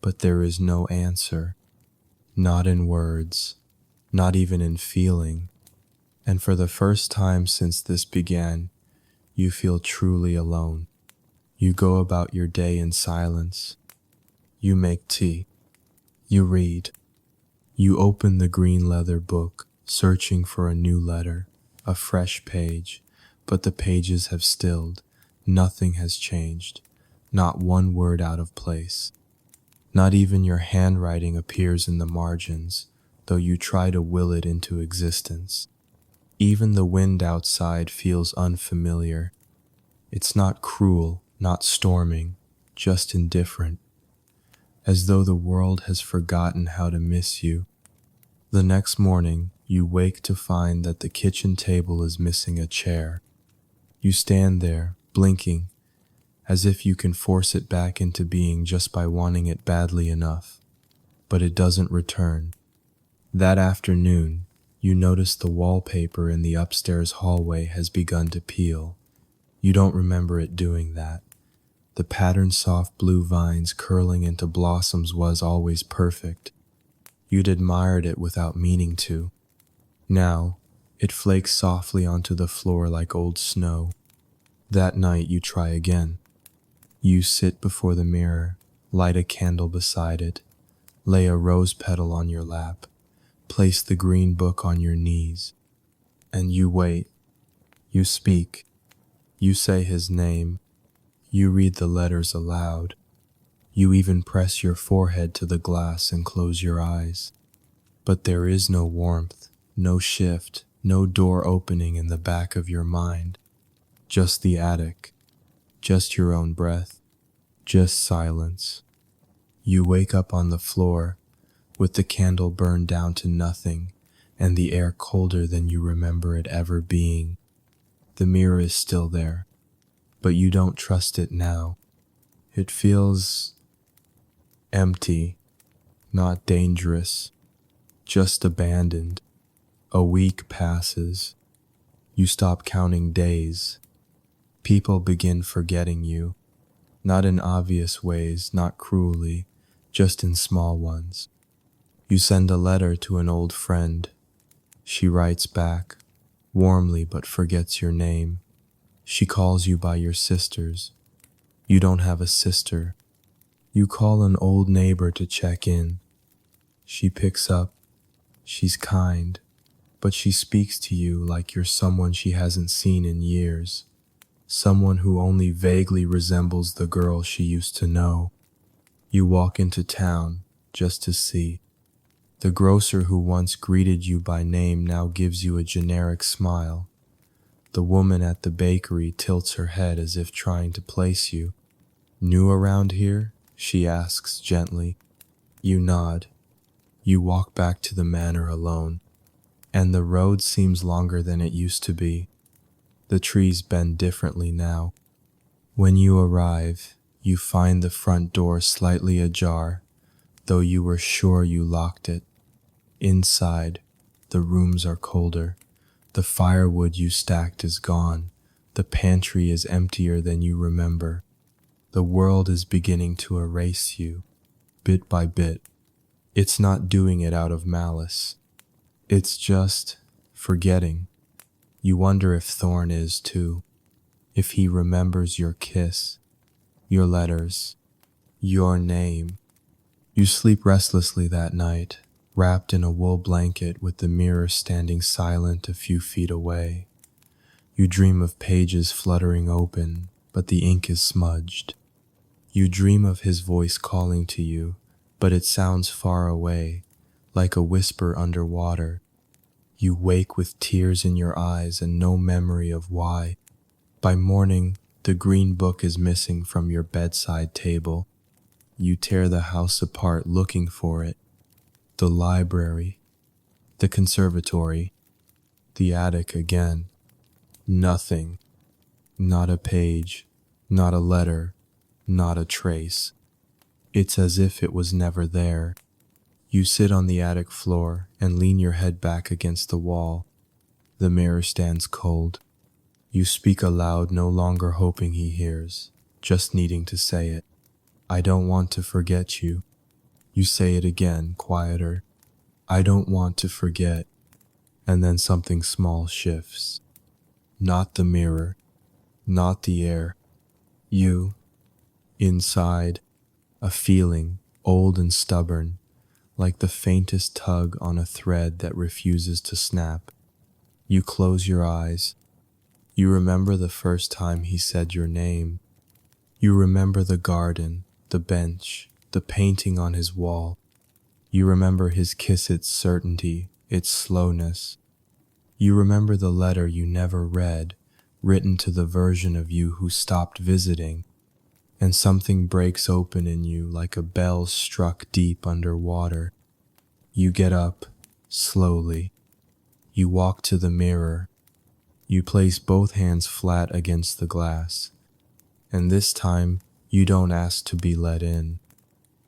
but there is no answer, not in words, not even in feeling. And for the first time since this began, you feel truly alone. You go about your day in silence. You make tea. You read. You open the green leather book, searching for a new letter, a fresh page, but the pages have stilled. Nothing has changed, not one word out of place. Not even your handwriting appears in the margins, though you try to will it into existence. Even the wind outside feels unfamiliar. It's not cruel, not storming, just indifferent. as though the world has forgotten how to miss you. The next morning, you wake to find that the kitchen table is missing a chair. You stand there, blinking, as if you can force it back into being just by wanting it badly enough. But it doesn't return. That afternoon, you notice the wallpaper in the upstairs hallway has begun to peel. You don't remember it doing that. The patterned soft blue vines curling into blossoms was always perfect. You'd admired it without meaning to. Now, it flakes softly onto the floor like old snow. That night you try again. You sit before the mirror, light a candle beside it, lay a rose petal on your lap, place the green book on your knees, and you wait. You speak. You say his name. You read the letters aloud. You even press your forehead to the glass and close your eyes. But there is no warmth, no shift, no door opening in the back of your mind. Just the attic, just your own breath, just silence. You wake up on the floor, with the candle burned down to nothing, and the air colder than you remember it ever being. The mirror is still there, but you don't trust it now. It feels empty, not dangerous, just abandoned. A week passes. You stop counting days. People begin forgetting you, not in obvious ways, not cruelly, just in small ones. You send a letter to an old friend. She writes back, warmly but forgets your name. She calls you by your sisters. You don't have a sister. You call an old neighbor to check in. She picks up. She's kind, but she speaks to you like you're someone she hasn't seen in years. Someone who only vaguely resembles the girl she used to know. You walk into town just to see. The grocer who once greeted you by name now gives you a generic smile. The woman at the bakery tilts her head as if trying to place you. New around here? She asks gently. You nod. You walk back to the manor alone, and the road seems longer than it used to be. The trees bend differently now. When you arrive, you find the front door slightly ajar, though you were sure you locked it. Inside, the rooms are colder. The firewood you stacked is gone. The pantry is emptier than you remember. The world is beginning to erase you, bit by bit. It's not doing it out of malice. It's just forgetting. You wonder if Thorn is too. If he remembers your kiss, your letters, your name. You sleep restlessly that night, wrapped in a wool blanket with the mirror standing silent a few feet away. You dream of pages fluttering open, but the ink is smudged. You dream of his voice calling to you, but it sounds far away, like a whisper underwater. You wake with tears in your eyes and no memory of why. By morning, the green book is missing from your bedside table. You tear the house apart looking for it. The library, the conservatory, the attic again. Nothing. Not a page, not a letter, not a trace. It's as if it was never there. You sit on the attic floor and lean your head back against the wall. The mirror stands cold. You speak aloud, no longer hoping he hears, just needing to say it. I don't want to forget you. You say it again, quieter. I don't want to forget. And then something small shifts. Not the mirror, not the air. You, inside, a feeling, old and stubborn, like the faintest tug on a thread that refuses to snap. You close your eyes. You remember the first time he said your name. You remember the garden, the bench, the painting on his wall. You remember his kiss, its certainty, its slowness. You remember the letter you never read, written to the version of you who stopped visiting. and something breaks open in you like a bell struck deep underwater. You get up, slowly. You walk to the mirror. You place both hands flat against the glass, and this time you don't ask to be let in.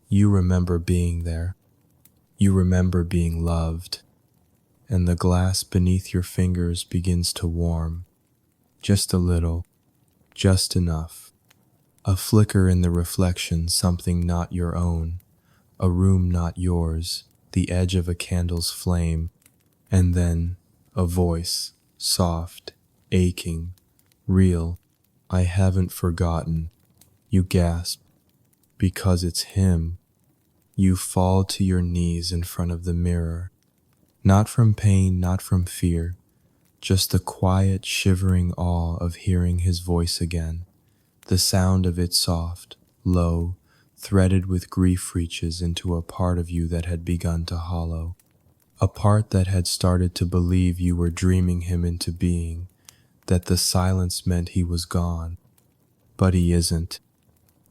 You remember being there. You remember being loved, and the glass beneath your fingers begins to warm. Just a little, just enough. A flicker in the reflection, something not your own, a room not yours, the edge of a candle's flame, and then a voice, soft, aching, real. I haven't forgotten. You gasp, because it's him. You fall to your knees in front of the mirror, not from pain, not from fear, just the quiet, shivering awe of hearing his voice again. The sound of it soft, low, threaded with grief reaches into a part of you that had begun to hollow, a part that had started to believe you were dreaming him into being, that the silence meant he was gone. But he isn't.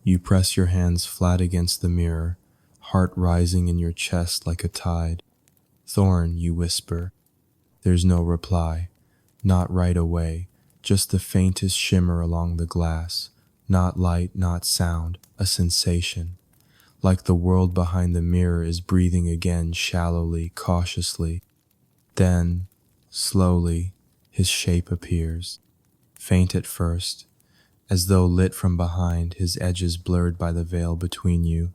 You press your hands flat against the mirror, heart rising in your chest like a tide. Thorn, you whisper. There's no reply, not right away, just the faintest shimmer along the glass, not light, not sound, a sensation, like the world behind the mirror is breathing again shallowly, cautiously. Then, slowly, his shape appears, faint at first, as though lit from behind, his edges blurred by the veil between you.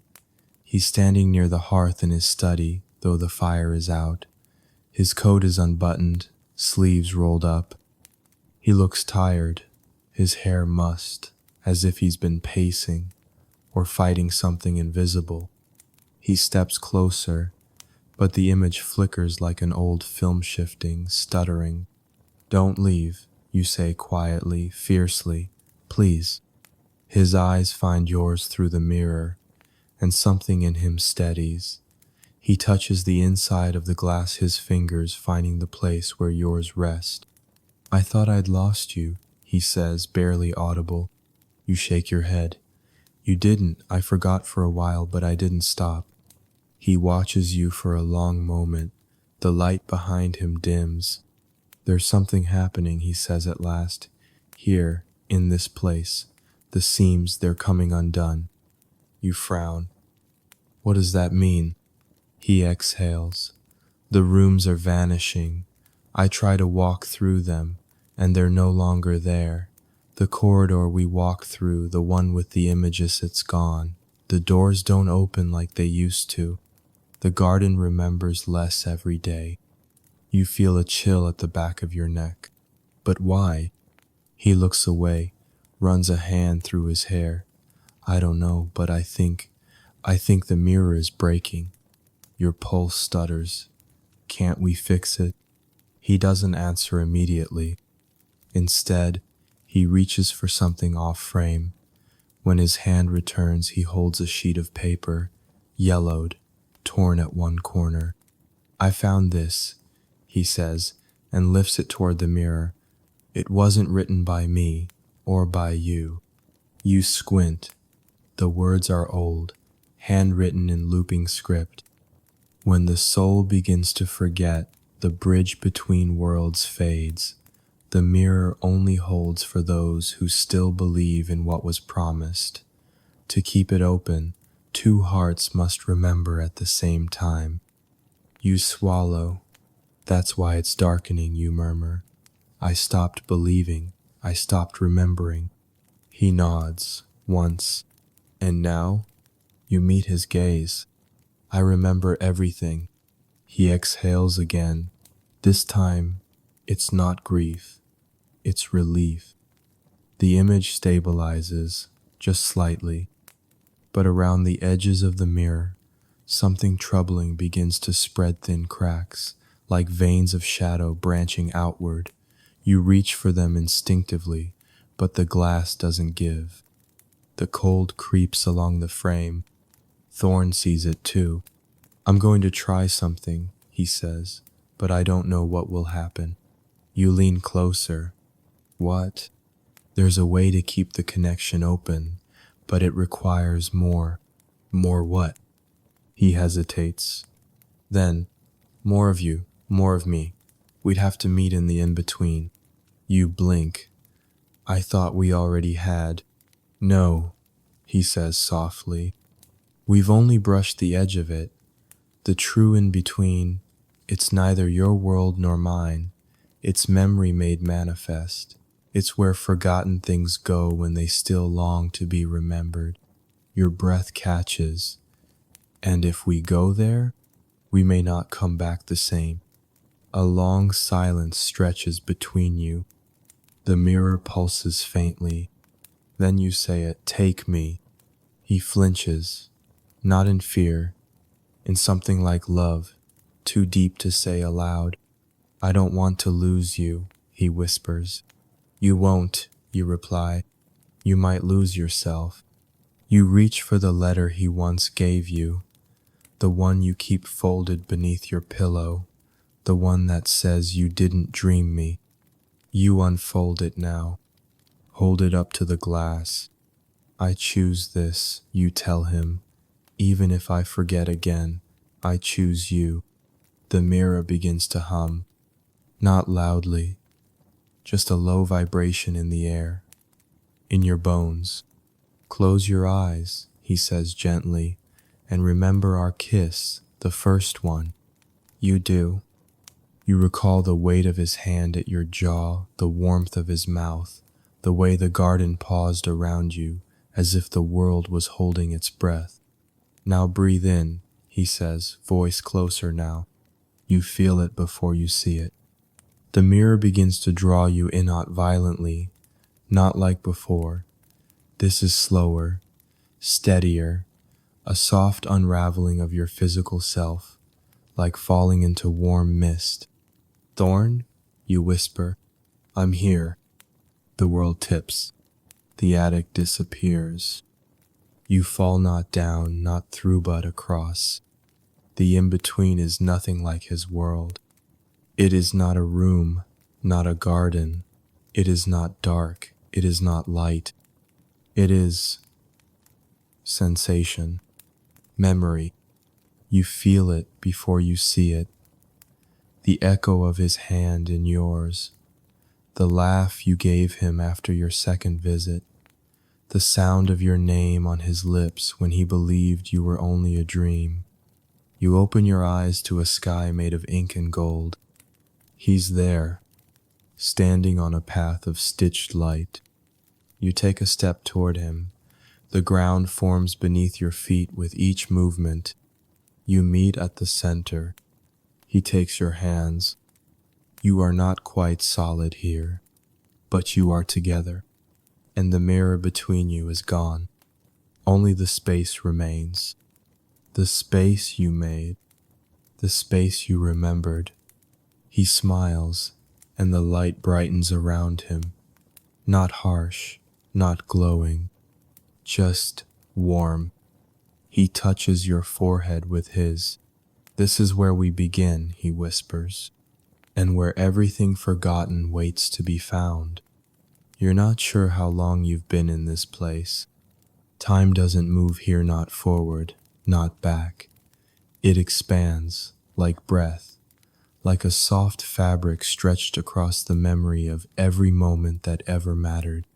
He's standing near the hearth in his study, though the fire is out. His coat is unbuttoned, sleeves rolled up. He looks tired, his hair mussed, as if he's been pacing or fighting something invisible. He steps closer, but the image flickers like an old film shifting, stuttering. Don't leave, you say quietly, fiercely. Please. His eyes find yours through the mirror, and something in him steadies. He touches the inside of the glass, his fingers finding the place where yours rest. I thought I'd lost you, he says, barely audible. You shake your head. You didn't. I forgot for a while, but I didn't stop. He watches you for a long moment. The light behind him dims. There's something happening, he says at last. Here, in this place. The seams, they're coming undone. You frown. What does that mean? He exhales. The rooms are vanishing. I try to walk through them, and they're no longer there. The corridor we walk through, the one with the images, it's gone. The doors don't open like they used to. The garden remembers less every day. You feel a chill at the back of your neck. But why? He looks away, runs a hand through his hair. I don't know, but I think the mirror is breaking. Your pulse stutters. Can't we fix it? He doesn't answer immediately. Instead, he reaches for something off frame. When his hand returns, he holds a sheet of paper, yellowed, torn at one corner. I found this, he says, and lifts it toward the mirror. It wasn't written by me, or by you. You squint. The words are old, handwritten in looping script. When the soul begins to forget, the bridge between worlds fades. The mirror only holds for those who still believe in what was promised. To keep it open, two hearts must remember at the same time. You swallow. That's why it's darkening, you murmur. I stopped believing. I stopped remembering. He nods, once. And now? You meet his gaze. I remember everything. He exhales again. This time, it's not grief. It's relief. The image stabilizes, just slightly. But around the edges of the mirror, something troubling begins to spread thin cracks, like veins of shadow branching outward. You reach for them instinctively, but the glass doesn't give. The cold creeps along the frame. Thorn sees it too. I'm going to try something, he says, but I don't know what will happen. You lean closer. What? There's a way to keep the connection open, but it requires more. More what? He hesitates. Then, more of you, more of me. We'd have to meet in the in-between. You blink. I thought we already had. No, he says softly. We've only brushed the edge of it. The true in-between, it's neither your world nor mine. It's memory made manifest. It's where forgotten things go when they still long to be remembered. Your breath catches, and if we go there, we may not come back the same. A long silence stretches between you. The mirror pulses faintly. Then you say it, take me. He flinches, not in fear, in something like love, too deep to say aloud. I don't want to lose you, he whispers. You won't, you reply. You might lose yourself. You reach for the letter he once gave you, the one you keep folded beneath your pillow, the one that says you didn't dream me. You unfold it now. Hold it up to the glass. I choose this, you tell him. Even if I forget again, I choose you. The mirror begins to hum. Not loudly, just a low vibration in the air, in your bones. Close your eyes, he says gently, and remember our kiss, the first one. You do. You recall the weight of his hand at your jaw, the warmth of his mouth, the way the garden paused around you, as if the world was holding its breath. Now breathe in, he says, voice closer now. You feel it before you see it. The mirror begins to draw you in, not violently, not like before. This is slower, steadier, a soft unraveling of your physical self, like falling into warm mist. Thorn, you whisper, I'm here. The world tips. The attic disappears. You fall not down, not through but across. The in-between is nothing like his world. It is not a room, not a garden. It is not dark. It is not light. It is sensation, memory. You feel it before you see it. The echo of his hand in yours. The laugh you gave him after your second visit. The sound of your name on his lips when he believed you were only a dream. You open your eyes to a sky made of ink and gold. He's there, standing on a path of stitched light. You take a step toward him. The ground forms beneath your feet with each movement. You meet at the center. He takes your hands. You are not quite solid here, but you are together, and the mirror between you is gone. Only the space remains. The space you made, the space you remembered. He smiles, and the light brightens around him. Not harsh, not glowing, just warm. He touches your forehead with his. This is where we begin, he whispers, and where everything forgotten waits to be found. You're not sure how long you've been in this place. Time doesn't move here, not forward, not back. It expands, like breath, like a soft fabric stretched across the memory of every moment that ever mattered.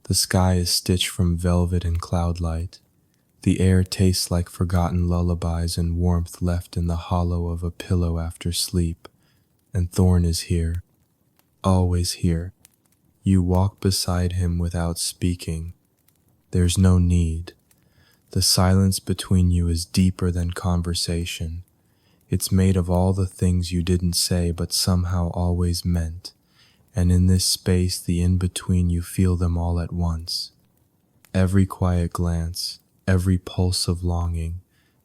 The sky is stitched from velvet and cloudlight. The air tastes like forgotten lullabies and warmth left in the hollow of a pillow after sleep. And Thorn is here, always here. You walk beside him without speaking. There's no need. The silence between you is deeper than conversation. It's made of all the things you didn't say but somehow always meant. And in this space, the in-between, you feel them all at once. Every quiet glance, every pulse of longing,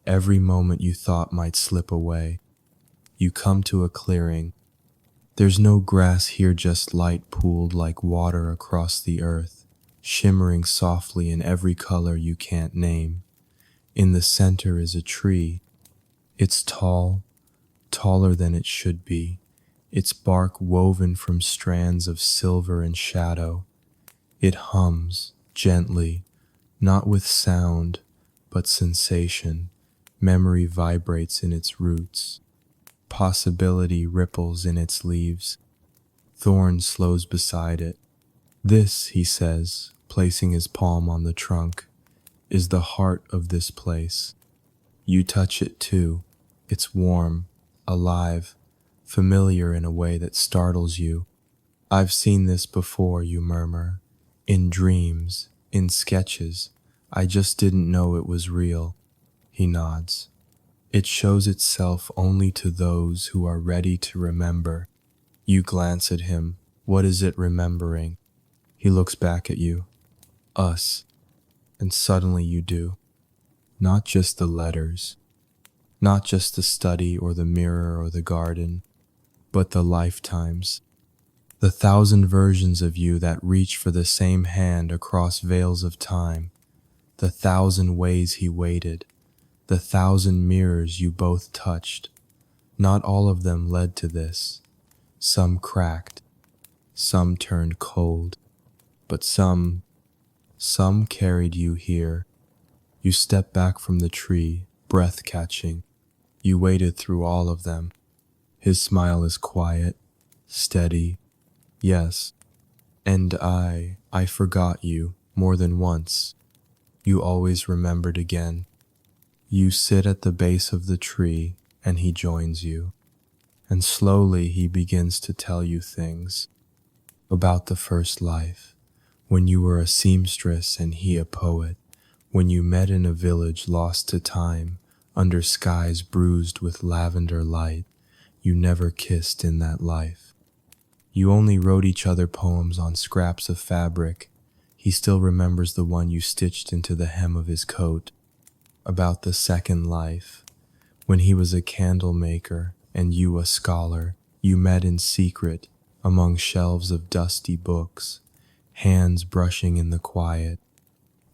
every moment you thought might slip away. You come to a clearing. There's no grass here, just light pooled like water across the earth, shimmering softly in every color you can't name. In the center is a tree. It's tall, taller than it should be, its bark woven from strands of silver and shadow. It hums, gently, Not with sound, but sensation. Memory vibrates in its roots. Possibility ripples in its leaves. Thorn slows beside it. This, he says, placing his palm on the trunk, is the heart of this place. You touch it too. It's warm, alive, familiar in a way that startles you. I've seen this before, you murmur. In dreams, in sketches. I just didn't know it was real. He nods. It shows itself only to those who are ready to remember. You glance at him. What is it remembering? He looks back at you. Us. And suddenly you do. Not just the letters. Not just the study or the mirror or the garden, but the lifetimes. The 1,000 versions of you that reach for the same hand across veils of time. The 1,000 ways he waited. The 1,000 mirrors you both touched. Not all of them led to this. Some cracked. Some turned cold. But some carried you here. You stepped back from the tree, breath catching. You waited through all of them. His smile is quiet, steady. Yes. And I forgot you more than once. You always remembered again. You sit at the base of the tree and he joins you. And slowly he begins to tell you things about the first life, when you were a seamstress and he a poet, when you met in a village lost to time, under skies bruised with lavender light. You never kissed in that life. You only wrote each other poems on scraps of fabric. He still remembers the one you stitched into the hem of his coat. About the second life, when he was a candle maker and you a scholar. You met in secret among shelves of dusty books, hands brushing in the quiet.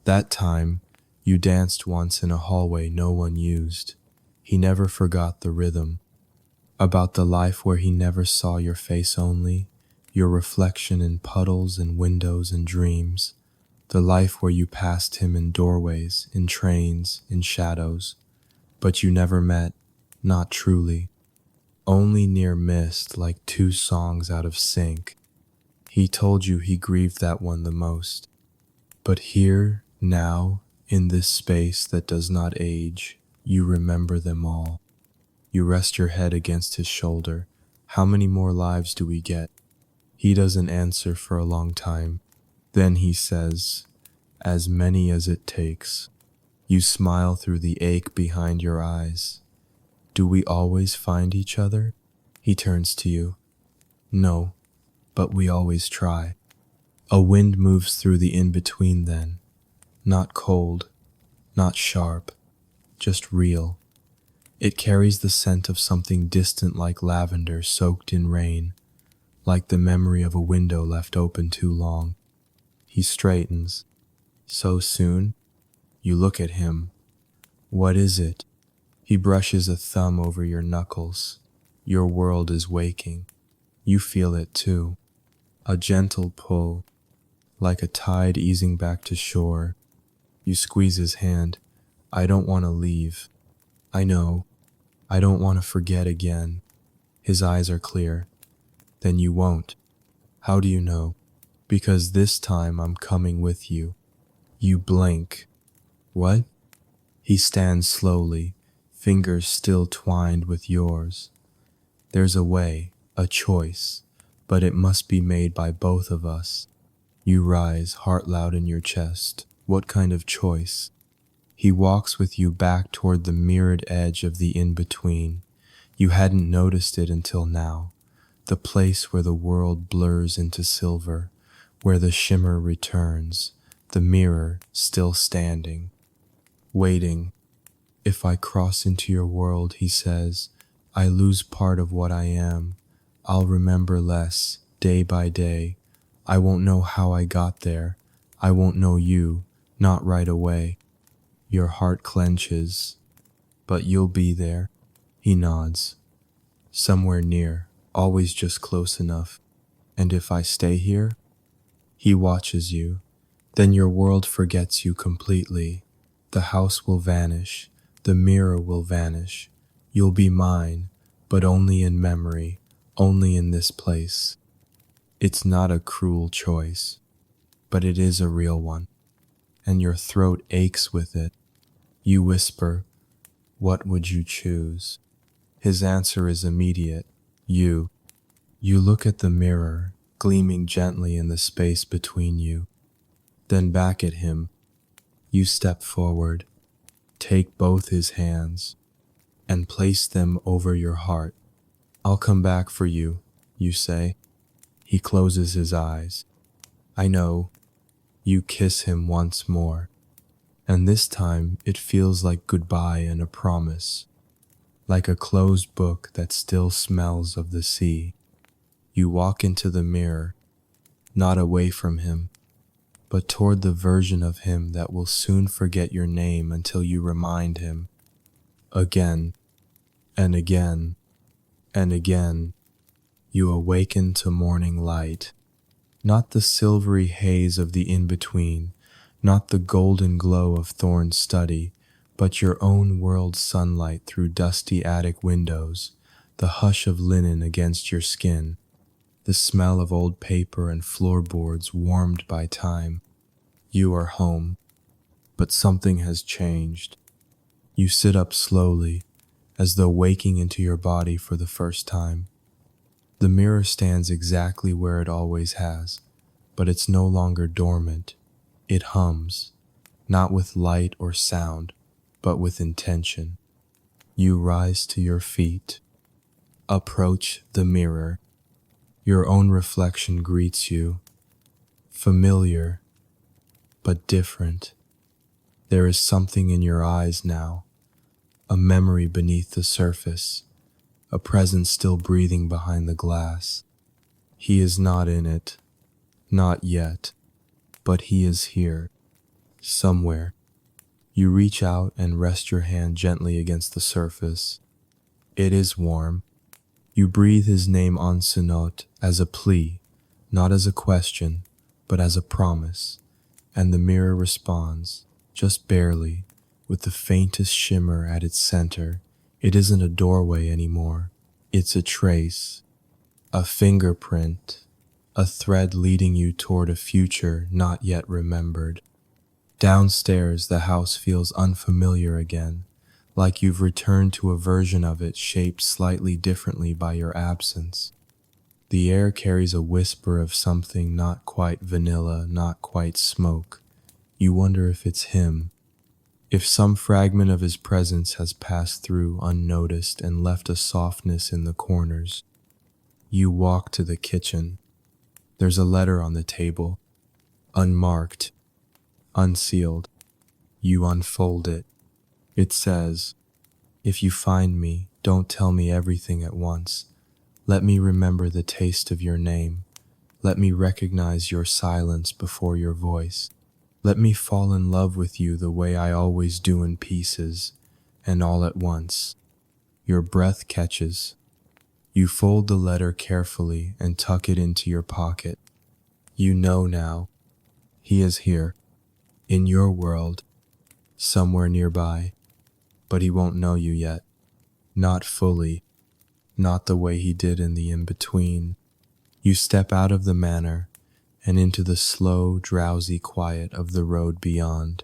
That time, you danced once in a hallway no one used. He never forgot the rhythm. About the life where he never saw your face only, your reflection in puddles and windows and dreams. The life where you passed him in doorways, in trains, in shadows. But you never met, not truly. Only near mist, like two songs out of sync. He told you he grieved that one the most. But here, now, in this space that does not age, you remember them all. You rest your head against his shoulder. How many more lives do we get? He doesn't answer for a long time. Then he says, as many as it takes. You smile through the ache behind your eyes. Do we always find each other? He turns to you. No, but we always try. A wind moves through the in-between then. Not cold, not sharp, just real. It carries the scent of something distant like lavender soaked in rain, like the memory of a window left open too long. He straightens. So soon? You look at him. What is it? He brushes a thumb over your knuckles. Your world is waking. You feel it too. A gentle pull, like a tide easing back to shore. You squeeze his hand. I don't want to leave. I know. I don't want to forget again. His eyes are clear. Then you won't. How do you know? Because this time I'm coming with you. You blink. What? He stands slowly, fingers still twined with yours. There's a way, a choice, but it must be made by both of us. You rise, heart loud in your chest. What kind of choice? He walks with you back toward the mirrored edge of the in-between. You hadn't noticed it until now. The place where the world blurs into silver, where the shimmer returns, the mirror still standing, waiting. If I cross into your world, he says, I lose part of what I am. I'll remember less, day by day. I won't know how I got there. I won't know you, not right away. Your heart clenches, but you'll be there. He nods. Somewhere near, always just close enough. And if I stay here? He watches you. Then your world forgets you completely. The house will vanish, the mirror will vanish. You'll be mine, but only in memory, only in this place. It's not a cruel choice, but it is a real one, and your throat aches with it. You whisper, "What would you choose?" His answer is immediate, "You." You look at the mirror, gleaming gently in the space between you. Then back at him, you step forward, take both his hands, and place them over your heart. "I'll come back for you," you say. He closes his eyes. "I know." You kiss him once more, and this time it feels like goodbye and a promise, like a closed book that still smells of the sea. You walk into the mirror, not away from him, but toward the version of him that will soon forget your name until you remind him. Again, and again, and again, you awaken to morning light. Not the silvery haze of the in-between, not the golden glow of Thorne's study, but your own world's sunlight through dusty attic windows, the hush of linen against your skin, the smell of old paper and floorboards warmed by time. You are home, but something has changed. You sit up slowly, as though waking into your body for the first time. The mirror stands exactly where it always has, but it's no longer dormant. It hums, not with light or sound, but with intention. You rise to your feet, approach the mirror. Your own reflection greets you, familiar, but different. There is something in your eyes now, a memory beneath the surface, a presence still breathing behind the glass. He is not in it, not yet, but he is here, somewhere. You reach out and rest your hand gently against the surface. It is warm. You breathe his name Ansanot as a plea, not as a question, but as a promise, and the mirror responds, just barely, with the faintest shimmer at its center. It isn't a doorway anymore. It's a trace, a fingerprint, a thread leading you toward a future not yet remembered. Downstairs, the house feels unfamiliar again, like you've returned to a version of it shaped slightly differently by your absence. The air carries a whisper of something not quite vanilla, not quite smoke. You wonder if it's him, if some fragment of his presence has passed through unnoticed and left a softness in the corners. You walk to the kitchen. There's a letter on the table, unmarked, unsealed. You unfold it. It says, "If you find me, don't tell me everything at once. Let me remember the taste of your name. Let me recognize your silence before your voice. Let me fall in love with you the way I always do in pieces, and all at once." Your breath catches. You fold the letter carefully and tuck it into your pocket. You know now. He is here, in your world, somewhere nearby, but he won't know you yet. Not fully, not the way he did in the in-between. You step out of the manor and into the slow, drowsy quiet of the road beyond.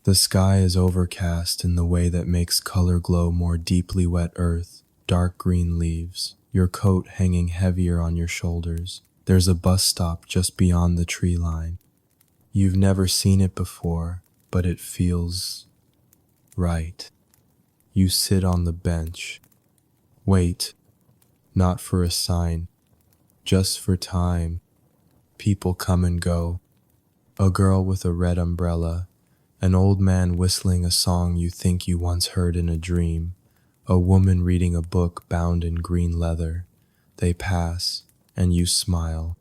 The sky is overcast in the way that makes color glow more deeply wet earth, dark green leaves, your coat hanging heavier on your shoulders. There's a bus stop just beyond the tree line. You've never seen it before, but it feels right. You sit on the bench. Wait, not for a sign, just for time. People come and go. A girl with a red umbrella, an old man whistling a song you think you once heard in a dream, a woman reading a book bound in green leather. They pass, and you smile,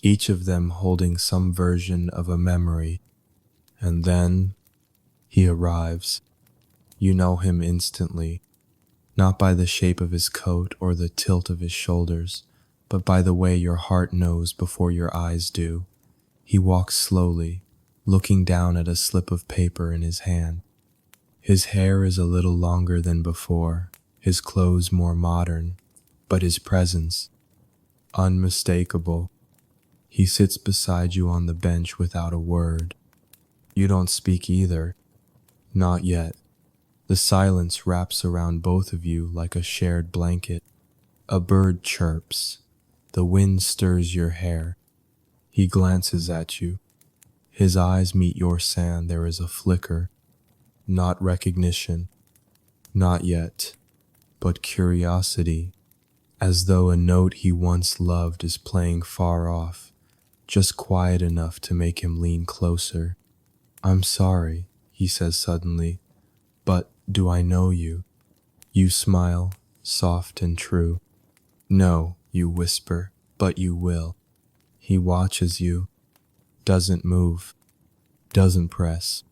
each of them holding some version of a memory. And then he arrives. You know him instantly, not by the shape of his coat or the tilt of his shoulders, but by the way your heart knows before your eyes do. He walks slowly, looking down at a slip of paper in his hand. His hair is a little longer than before, his clothes more modern, but his presence unmistakable. He sits beside you on the bench without a word. You don't speak either. Not yet. The silence wraps around both of you like a shared blanket. A bird chirps. The wind stirs your hair. He glances at you. His eyes meet your sand. There is a flicker. Not recognition. Not yet. But curiosity. As though a note he once loved is playing far off, just quiet enough to make him lean closer. "I'm sorry," he says suddenly, "but do I know you?" You smile, soft and true. "No," you whisper, "but you will." He watches you, doesn't move, doesn't press,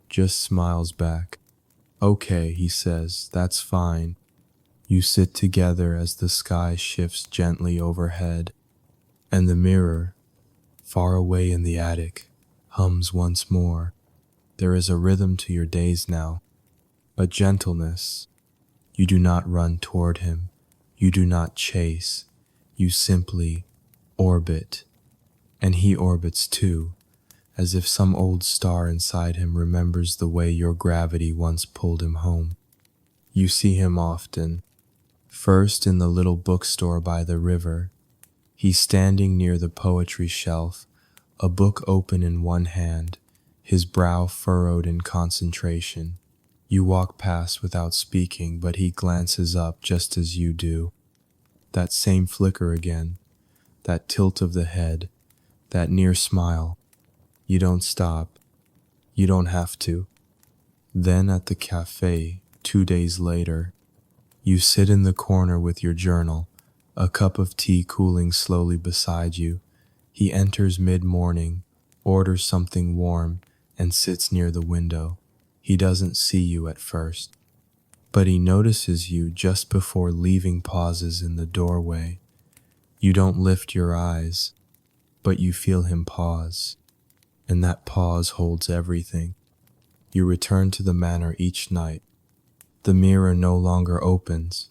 just smiles back. "Okay," he says, "that's fine." You sit together as the sky shifts gently overhead, and the mirror, far away in the attic, hums once more. There is a rhythm to your days now, a gentleness. You do not run toward him. You do not chase. You simply orbit. And he orbits too, as if some old star inside him remembers the way your gravity once pulled him home. You see him often. First in the little bookstore by the river. He's standing near the poetry shelf, a book open in one hand, his brow furrowed in concentration. You walk past without speaking, but he glances up just as you do. That same flicker again, that tilt of the head, that near smile. You don't stop. You don't have to. Then at the cafe, 2 days later, you sit in the corner with your journal, a cup of tea cooling slowly beside you. He enters mid-morning, orders something warm, and sits near the window. He doesn't see you at first, but he notices you just before leaving, pauses in the doorway. You don't lift your eyes, but you feel him pause, and that pause holds everything. You return to the manor each night. The mirror no longer opens,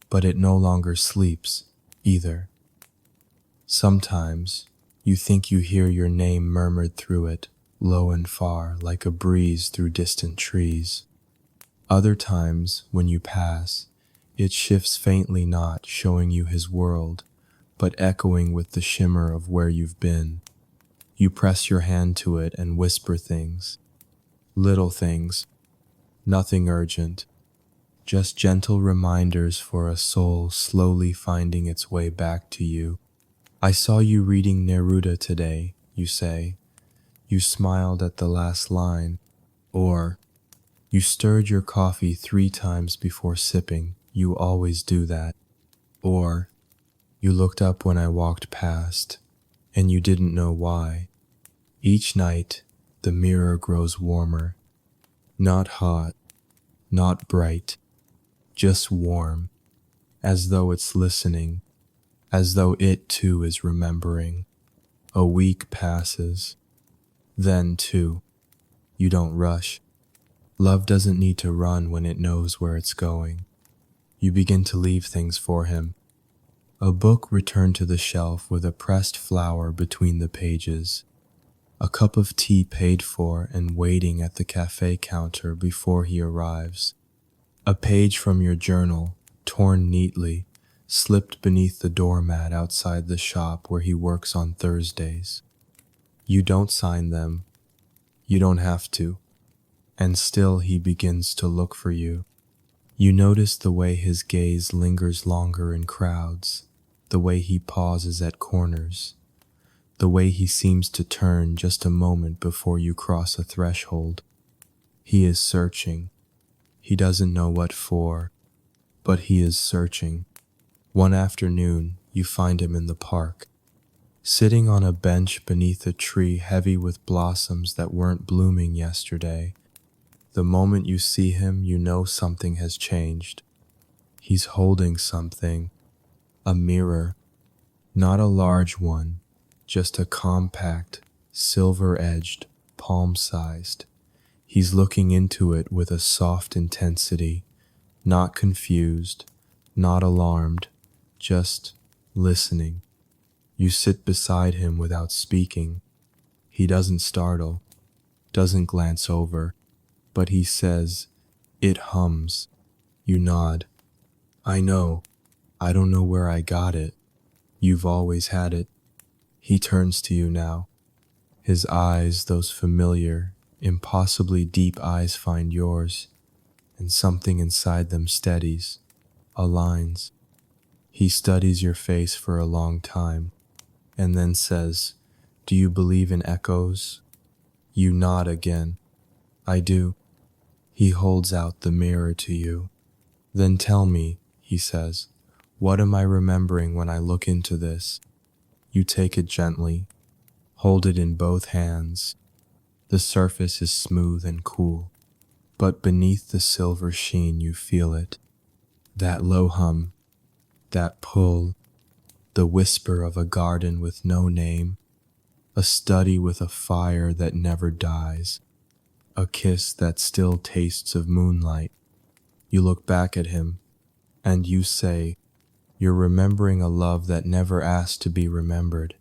but it no longer sleeps either. Sometimes you think you hear your name murmured through it, low and far, like a breeze through distant trees. Other times, when you pass, it shifts faintly, not showing you his world, but echoing with the shimmer of where you've been. You press your hand to it and whisper things, little things, nothing urgent, just gentle reminders for a soul slowly finding its way back to you. "I saw you reading Neruda today," you say. You smiled at the last line. Or, "You stirred your coffee 3 times before sipping. You always do that." Or, "You looked up when I walked past, and you didn't know why." Each night, the mirror grows warmer. Not hot, not bright, just warm, as though it's listening, as though it too is remembering. A week passes. Then, too, you don't rush. Love doesn't need to run when it knows where it's going. You begin to leave things for him. A book returned to the shelf with a pressed flower between the pages. A cup of tea paid for and waiting at the cafe counter before he arrives. A page from your journal, torn neatly, slipped beneath the doormat outside the shop where he works on Thursdays. You don't sign them. You don't have to. And still he begins to look for you. You notice the way his gaze lingers longer in crowds, the way he pauses at corners, the way he seems to turn just a moment before you cross a threshold. He is searching. He doesn't know what for, but he is searching. One afternoon, you find him in the park, sitting on a bench beneath a tree heavy with blossoms that weren't blooming yesterday. The moment you see him, you know something has changed. He's holding something, a mirror, not a large one, just a compact, silver-edged, palm-sized. He's looking into it with a soft intensity, not confused, not alarmed, just listening. You sit beside him without speaking. He doesn't startle, doesn't glance over, but he says, "It hums." You nod. "I know. I don't know where I got it. You've always had it." He turns to you now. His eyes, those familiar, impossibly deep eyes, find yours, and something inside them steadies, aligns. He studies your face for a long time, and then says, "Do you believe in echoes?" You nod again. "I do." He holds out the mirror to you. "Then tell me," he says, "what am I remembering when I look into this?" You take it gently, hold it in both hands. The surface is smooth and cool, but beneath the silver sheen you feel it. That low hum, that pull, the whisper of a garden with no name, a study with a fire that never dies, a kiss that still tastes of moonlight. You look back at him, and you say, "You're remembering a love that never asked to be remembered,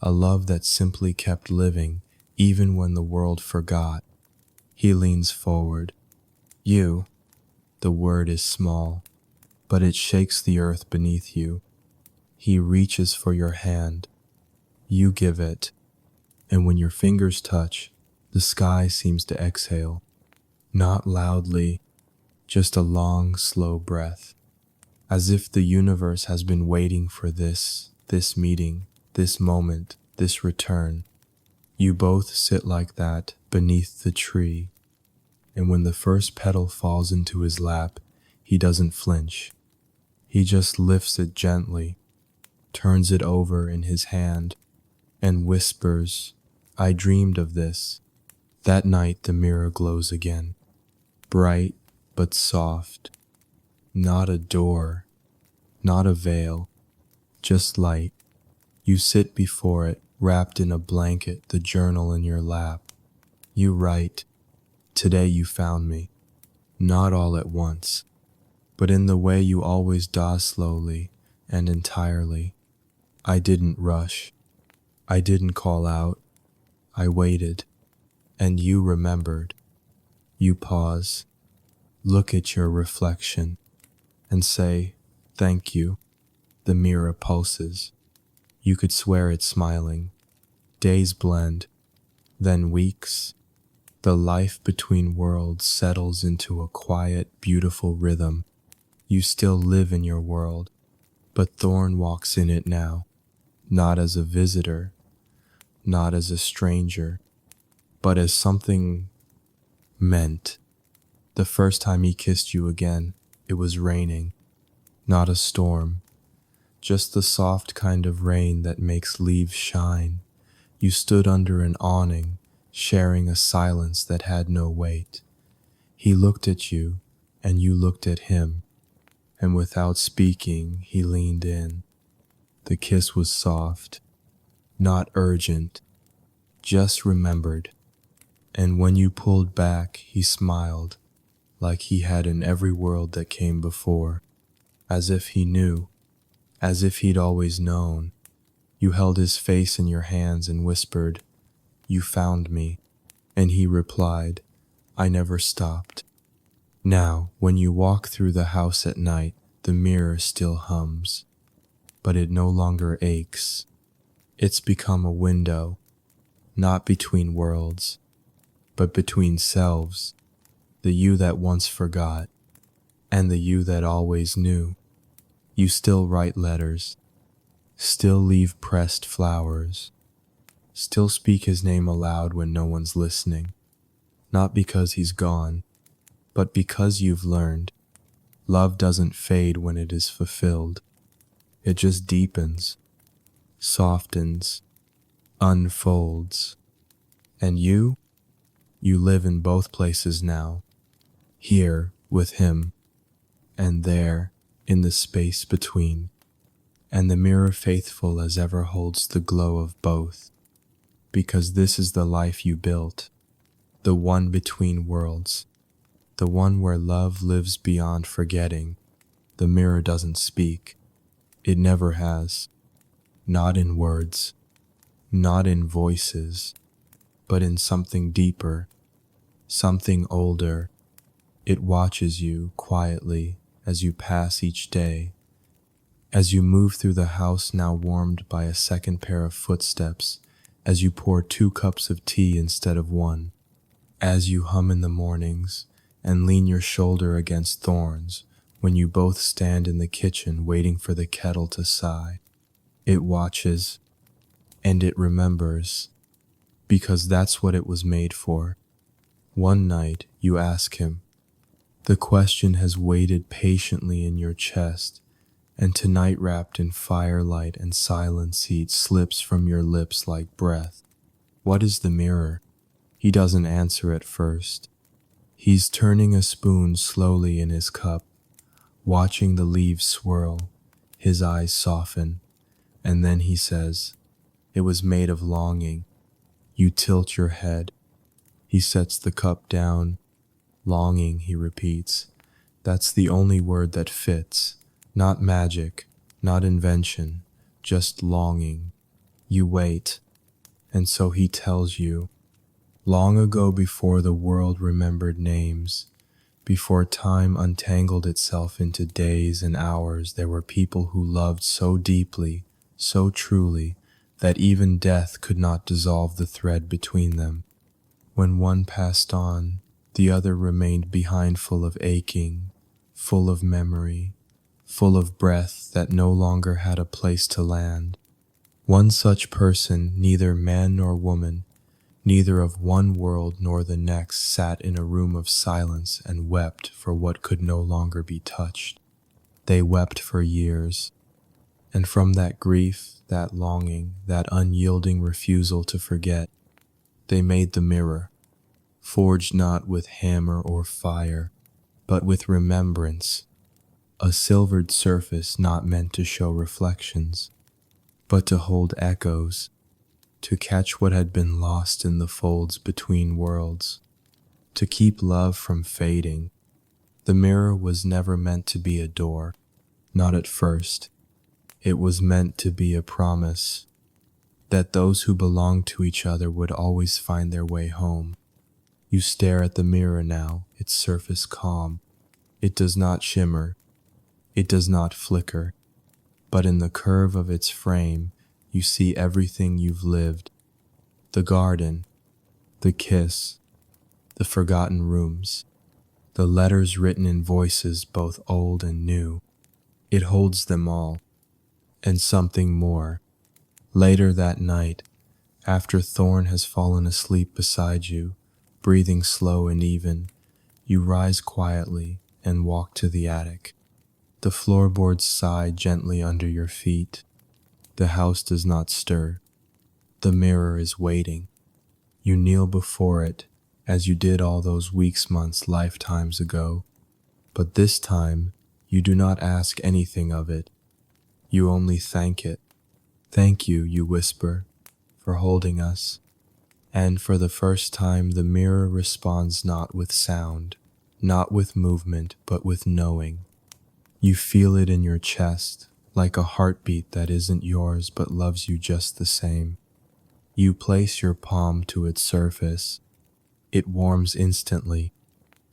a love that simply kept living, even when the world forgot." He leans forward. "You," the word is small, but it shakes the earth beneath you. He reaches for your hand. You give it, and when your fingers touch, the sky seems to exhale. Not loudly, just a long, slow breath, as if the universe has been waiting for this meeting, this moment, this return. You both sit like that beneath the tree, and when the first petal falls into his lap, he doesn't flinch. He just lifts it gently, turns it over in his hand, and whispers, "I dreamed of this." That night the mirror glows again, bright but soft. Not a door, not a veil, just light. You sit before it, wrapped in a blanket, the journal in your lap. You write, "Today you found me." Not all at once, but in the way you always do, slowly and entirely. I didn't rush. I didn't call out. I waited. And you remembered. You pause, look at your reflection, and say, "Thank you." The mirror pulses. You could swear it's smiling. Days blend, then weeks. The life between worlds settles into a quiet, beautiful rhythm. You still live in your world, but Thorn walks in it now, not as a visitor, not as a stranger, but as something meant. The first time he kissed you again, it was raining, not a storm, just the soft kind of rain that makes leaves shine. You stood under an awning, sharing a silence that had no weight. He looked at you, and you looked at him, and without speaking, he leaned in. The kiss was soft, not urgent, just remembered. And when you pulled back, he smiled, like he had in every world that came before, as if he knew, as if he'd always known. You held his face in your hands and whispered, "You found me." And he replied, "I never stopped." Now, when you walk through the house at night, the mirror still hums, but it no longer aches. It's become a window, not between worlds, but between selves, the you that once forgot, and the you that always knew. You still write letters, still leave pressed flowers, still speak his name aloud when no one's listening, not because he's gone, but because you've learned. Love doesn't fade when it is fulfilled. It just deepens, softens, unfolds. And you live in both places now, here with him, and there in the space between. And the mirror faithful as ever holds the glow of both, because this is the life you built, the one between worlds, the one where love lives beyond forgetting. The mirror doesn't speak. It never has. Not in words, not in voices, but in something deeper, something older. It watches you quietly as you pass each day, as you move through the house now warmed by a second pair of footsteps, as you pour 2 cups of tea instead of 1, as you hum in the mornings and lean your shoulder against Thorn's when you both stand in the kitchen waiting for the kettle to sigh. It watches and it remembers, because that's what it was made for. One night you ask him. The question has waited patiently in your chest, and tonight wrapped in firelight and silence heat slips from your lips like breath. What is the mirror? He doesn't answer at first. He's turning a spoon slowly in his cup, watching the leaves swirl, his eyes soften, and then he says, "It was made of longing." You tilt your head. He sets the cup down. Longing, he repeats. That's the only word that fits. Not magic, not invention, just longing. You wait, and so he tells you. Long ago, before the world remembered names, before time untangled itself into days and hours, there were people who loved so deeply, so truly, that even death could not dissolve the thread between them. When one passed on, the other remained behind, full of aching, full of memory, full of breath that no longer had a place to land. One such person, neither man nor woman, neither of one world nor the next, sat in a room of silence and wept for what could no longer be touched. They wept for years, and from that grief, that longing, that unyielding refusal to forget, they made the mirror, forged not with hammer or fire, but with remembrance, a silvered surface not meant to show reflections, but to hold echoes, to catch what had been lost in the folds between worlds, to keep love from fading. The mirror was never meant to be a door, not at first. It was meant to be a promise that those who belonged to each other would always find their way home. You stare at the mirror now, its surface calm. It does not shimmer, it does not flicker, but in the curve of its frame, you see everything you've lived. The garden, the kiss, the forgotten rooms, the letters written in voices both old and new. It holds them all, and something more. Later that night, after Thorn has fallen asleep beside you, breathing slow and even, you rise quietly and walk to the attic. The floorboards sigh gently under your feet. The house does not stir. The mirror is waiting. You kneel before it, as you did all those weeks, months, lifetimes ago. But this time, you do not ask anything of it. You only thank it. "Thank you," you whisper, "for holding us." And for the first time, the mirror responds not with sound, not with movement, but with knowing. You feel it in your chest, like a heartbeat that isn't yours but loves you just the same. You place your palm to its surface. It warms instantly,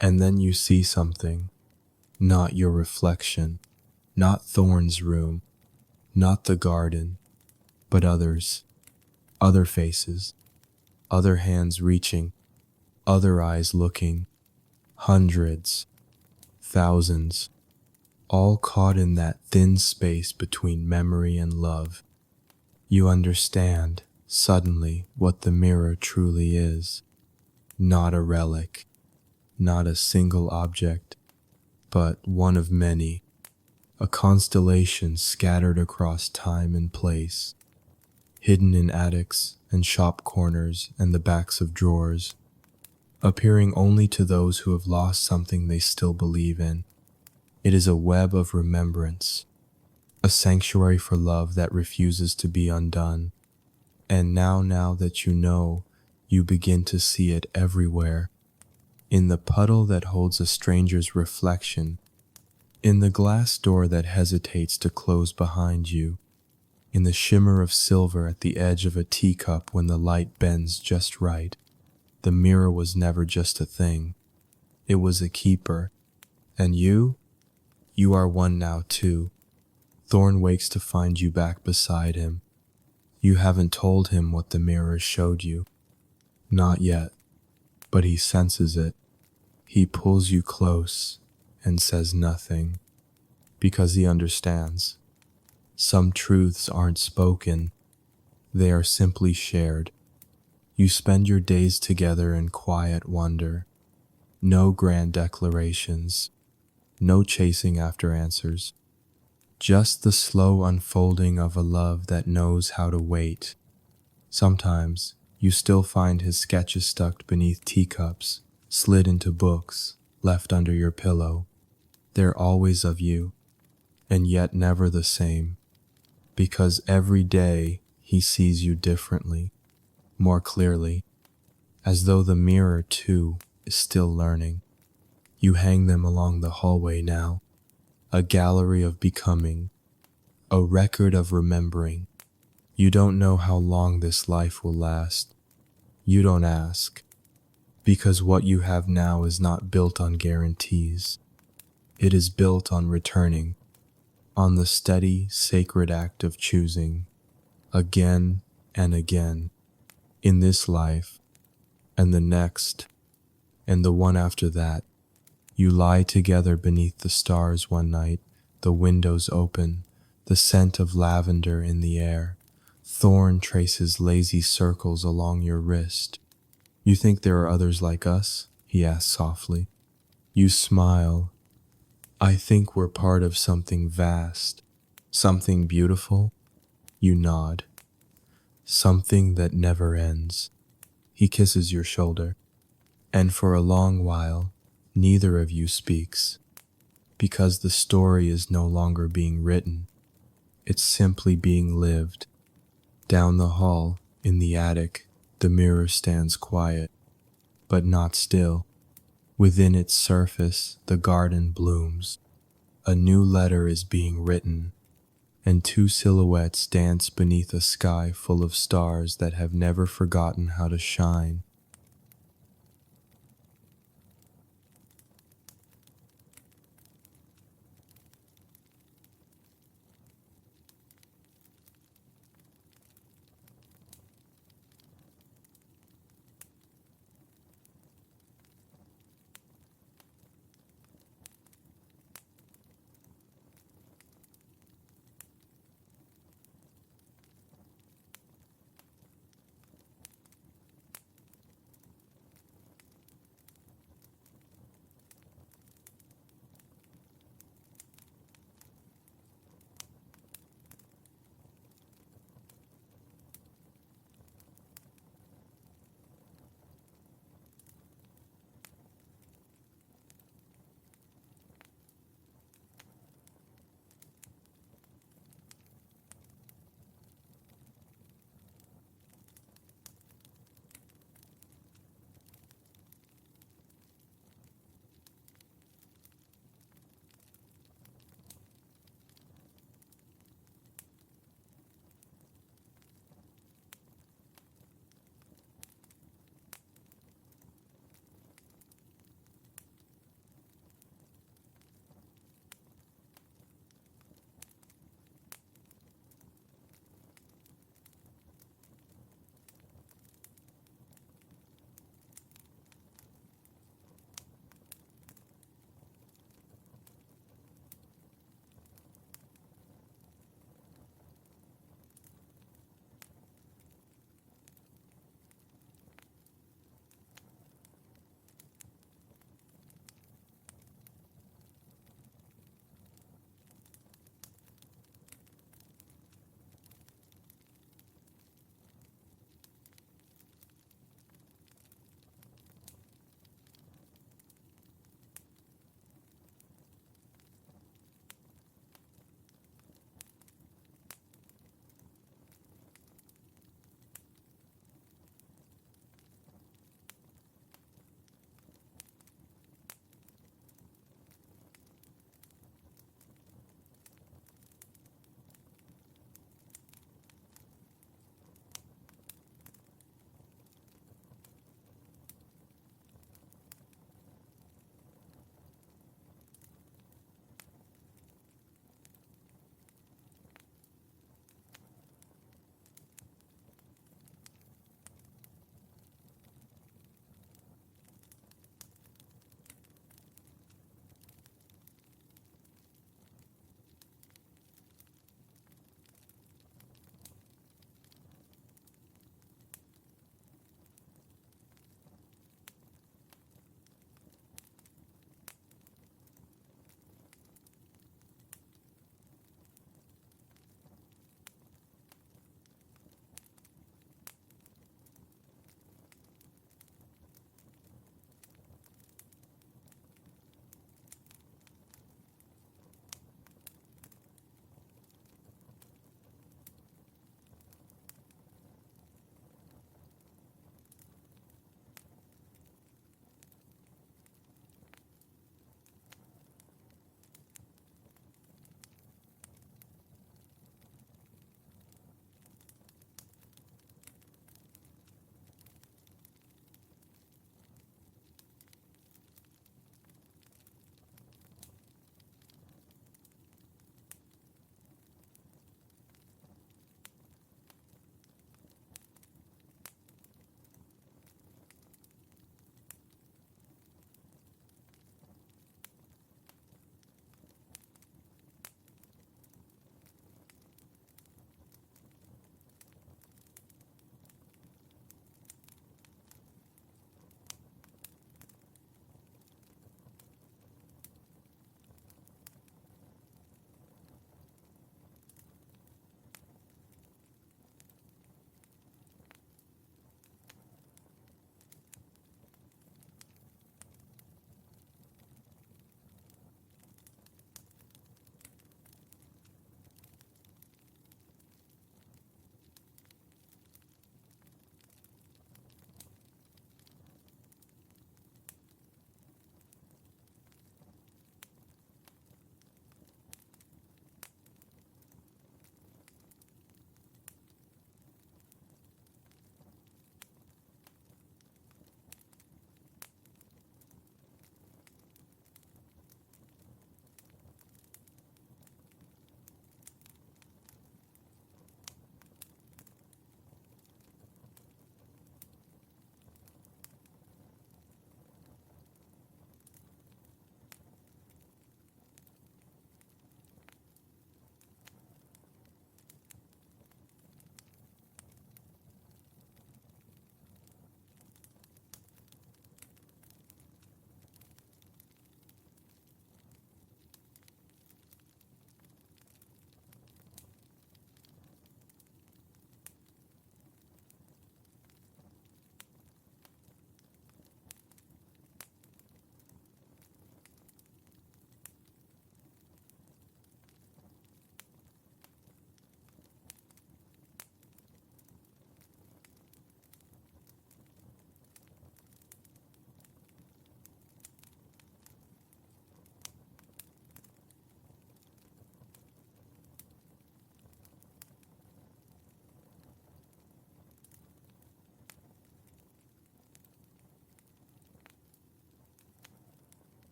and then you see something. Not your reflection, not Thorn's room, not the garden, but others, other faces, other hands reaching, other eyes looking, hundreds, thousands, all caught in that thin space between memory and love. You understand, suddenly, what the mirror truly is. Not a relic, not a single object, but one of many, a constellation scattered across time and place, hidden in attics and shop corners and the backs of drawers, appearing only to those who have lost something they still believe in. It is a web of remembrance, a sanctuary for love that refuses to be undone. And now that you know, You begin to see it everywhere, in the puddle that holds a stranger's reflection, in the glass door that hesitates to close behind you, in the shimmer of silver at the edge of a teacup when the light bends just right. The mirror was never just a thing. It was a keeper. And you are one now too. Thorn wakes to find you back beside him. You haven't told him what the mirror showed you. Not yet, but he senses it. He pulls you close and says nothing, because he understands. Some truths aren't spoken, they are simply shared. You spend your days together in quiet wonder. No grand declarations, no chasing after answers. Just the slow unfolding of a love that knows how to wait. Sometimes you still find his sketches stuck beneath teacups, slid into books, left under your pillow. They're always of you, and yet never the same, because every day he sees you differently, more clearly, as though the mirror too is still learning. You hang them along the hallway now, a gallery of becoming, a record of remembering. You don't know how long this life will last. You don't ask, because what you have now is not built on guarantees. It is built on returning, on the steady, sacred act of choosing, again and again, in this life, and the next, and the one after that. You lie together beneath the stars one night, the windows open, the scent of lavender in the air. Thorn traces lazy circles along your wrist. You think there are others like us? He asks softly. You smile. I think we're part of something vast, something beautiful. You nod. Something that never ends. He kisses your shoulder, and for a long while, neither of you speaks, because the story is no longer being written. It's simply being lived. Down the hall, in the attic, the mirror stands quiet, but not still. Within its surface, the garden blooms. A new letter is being written, and two silhouettes dance beneath a sky full of stars that have never forgotten how to shine.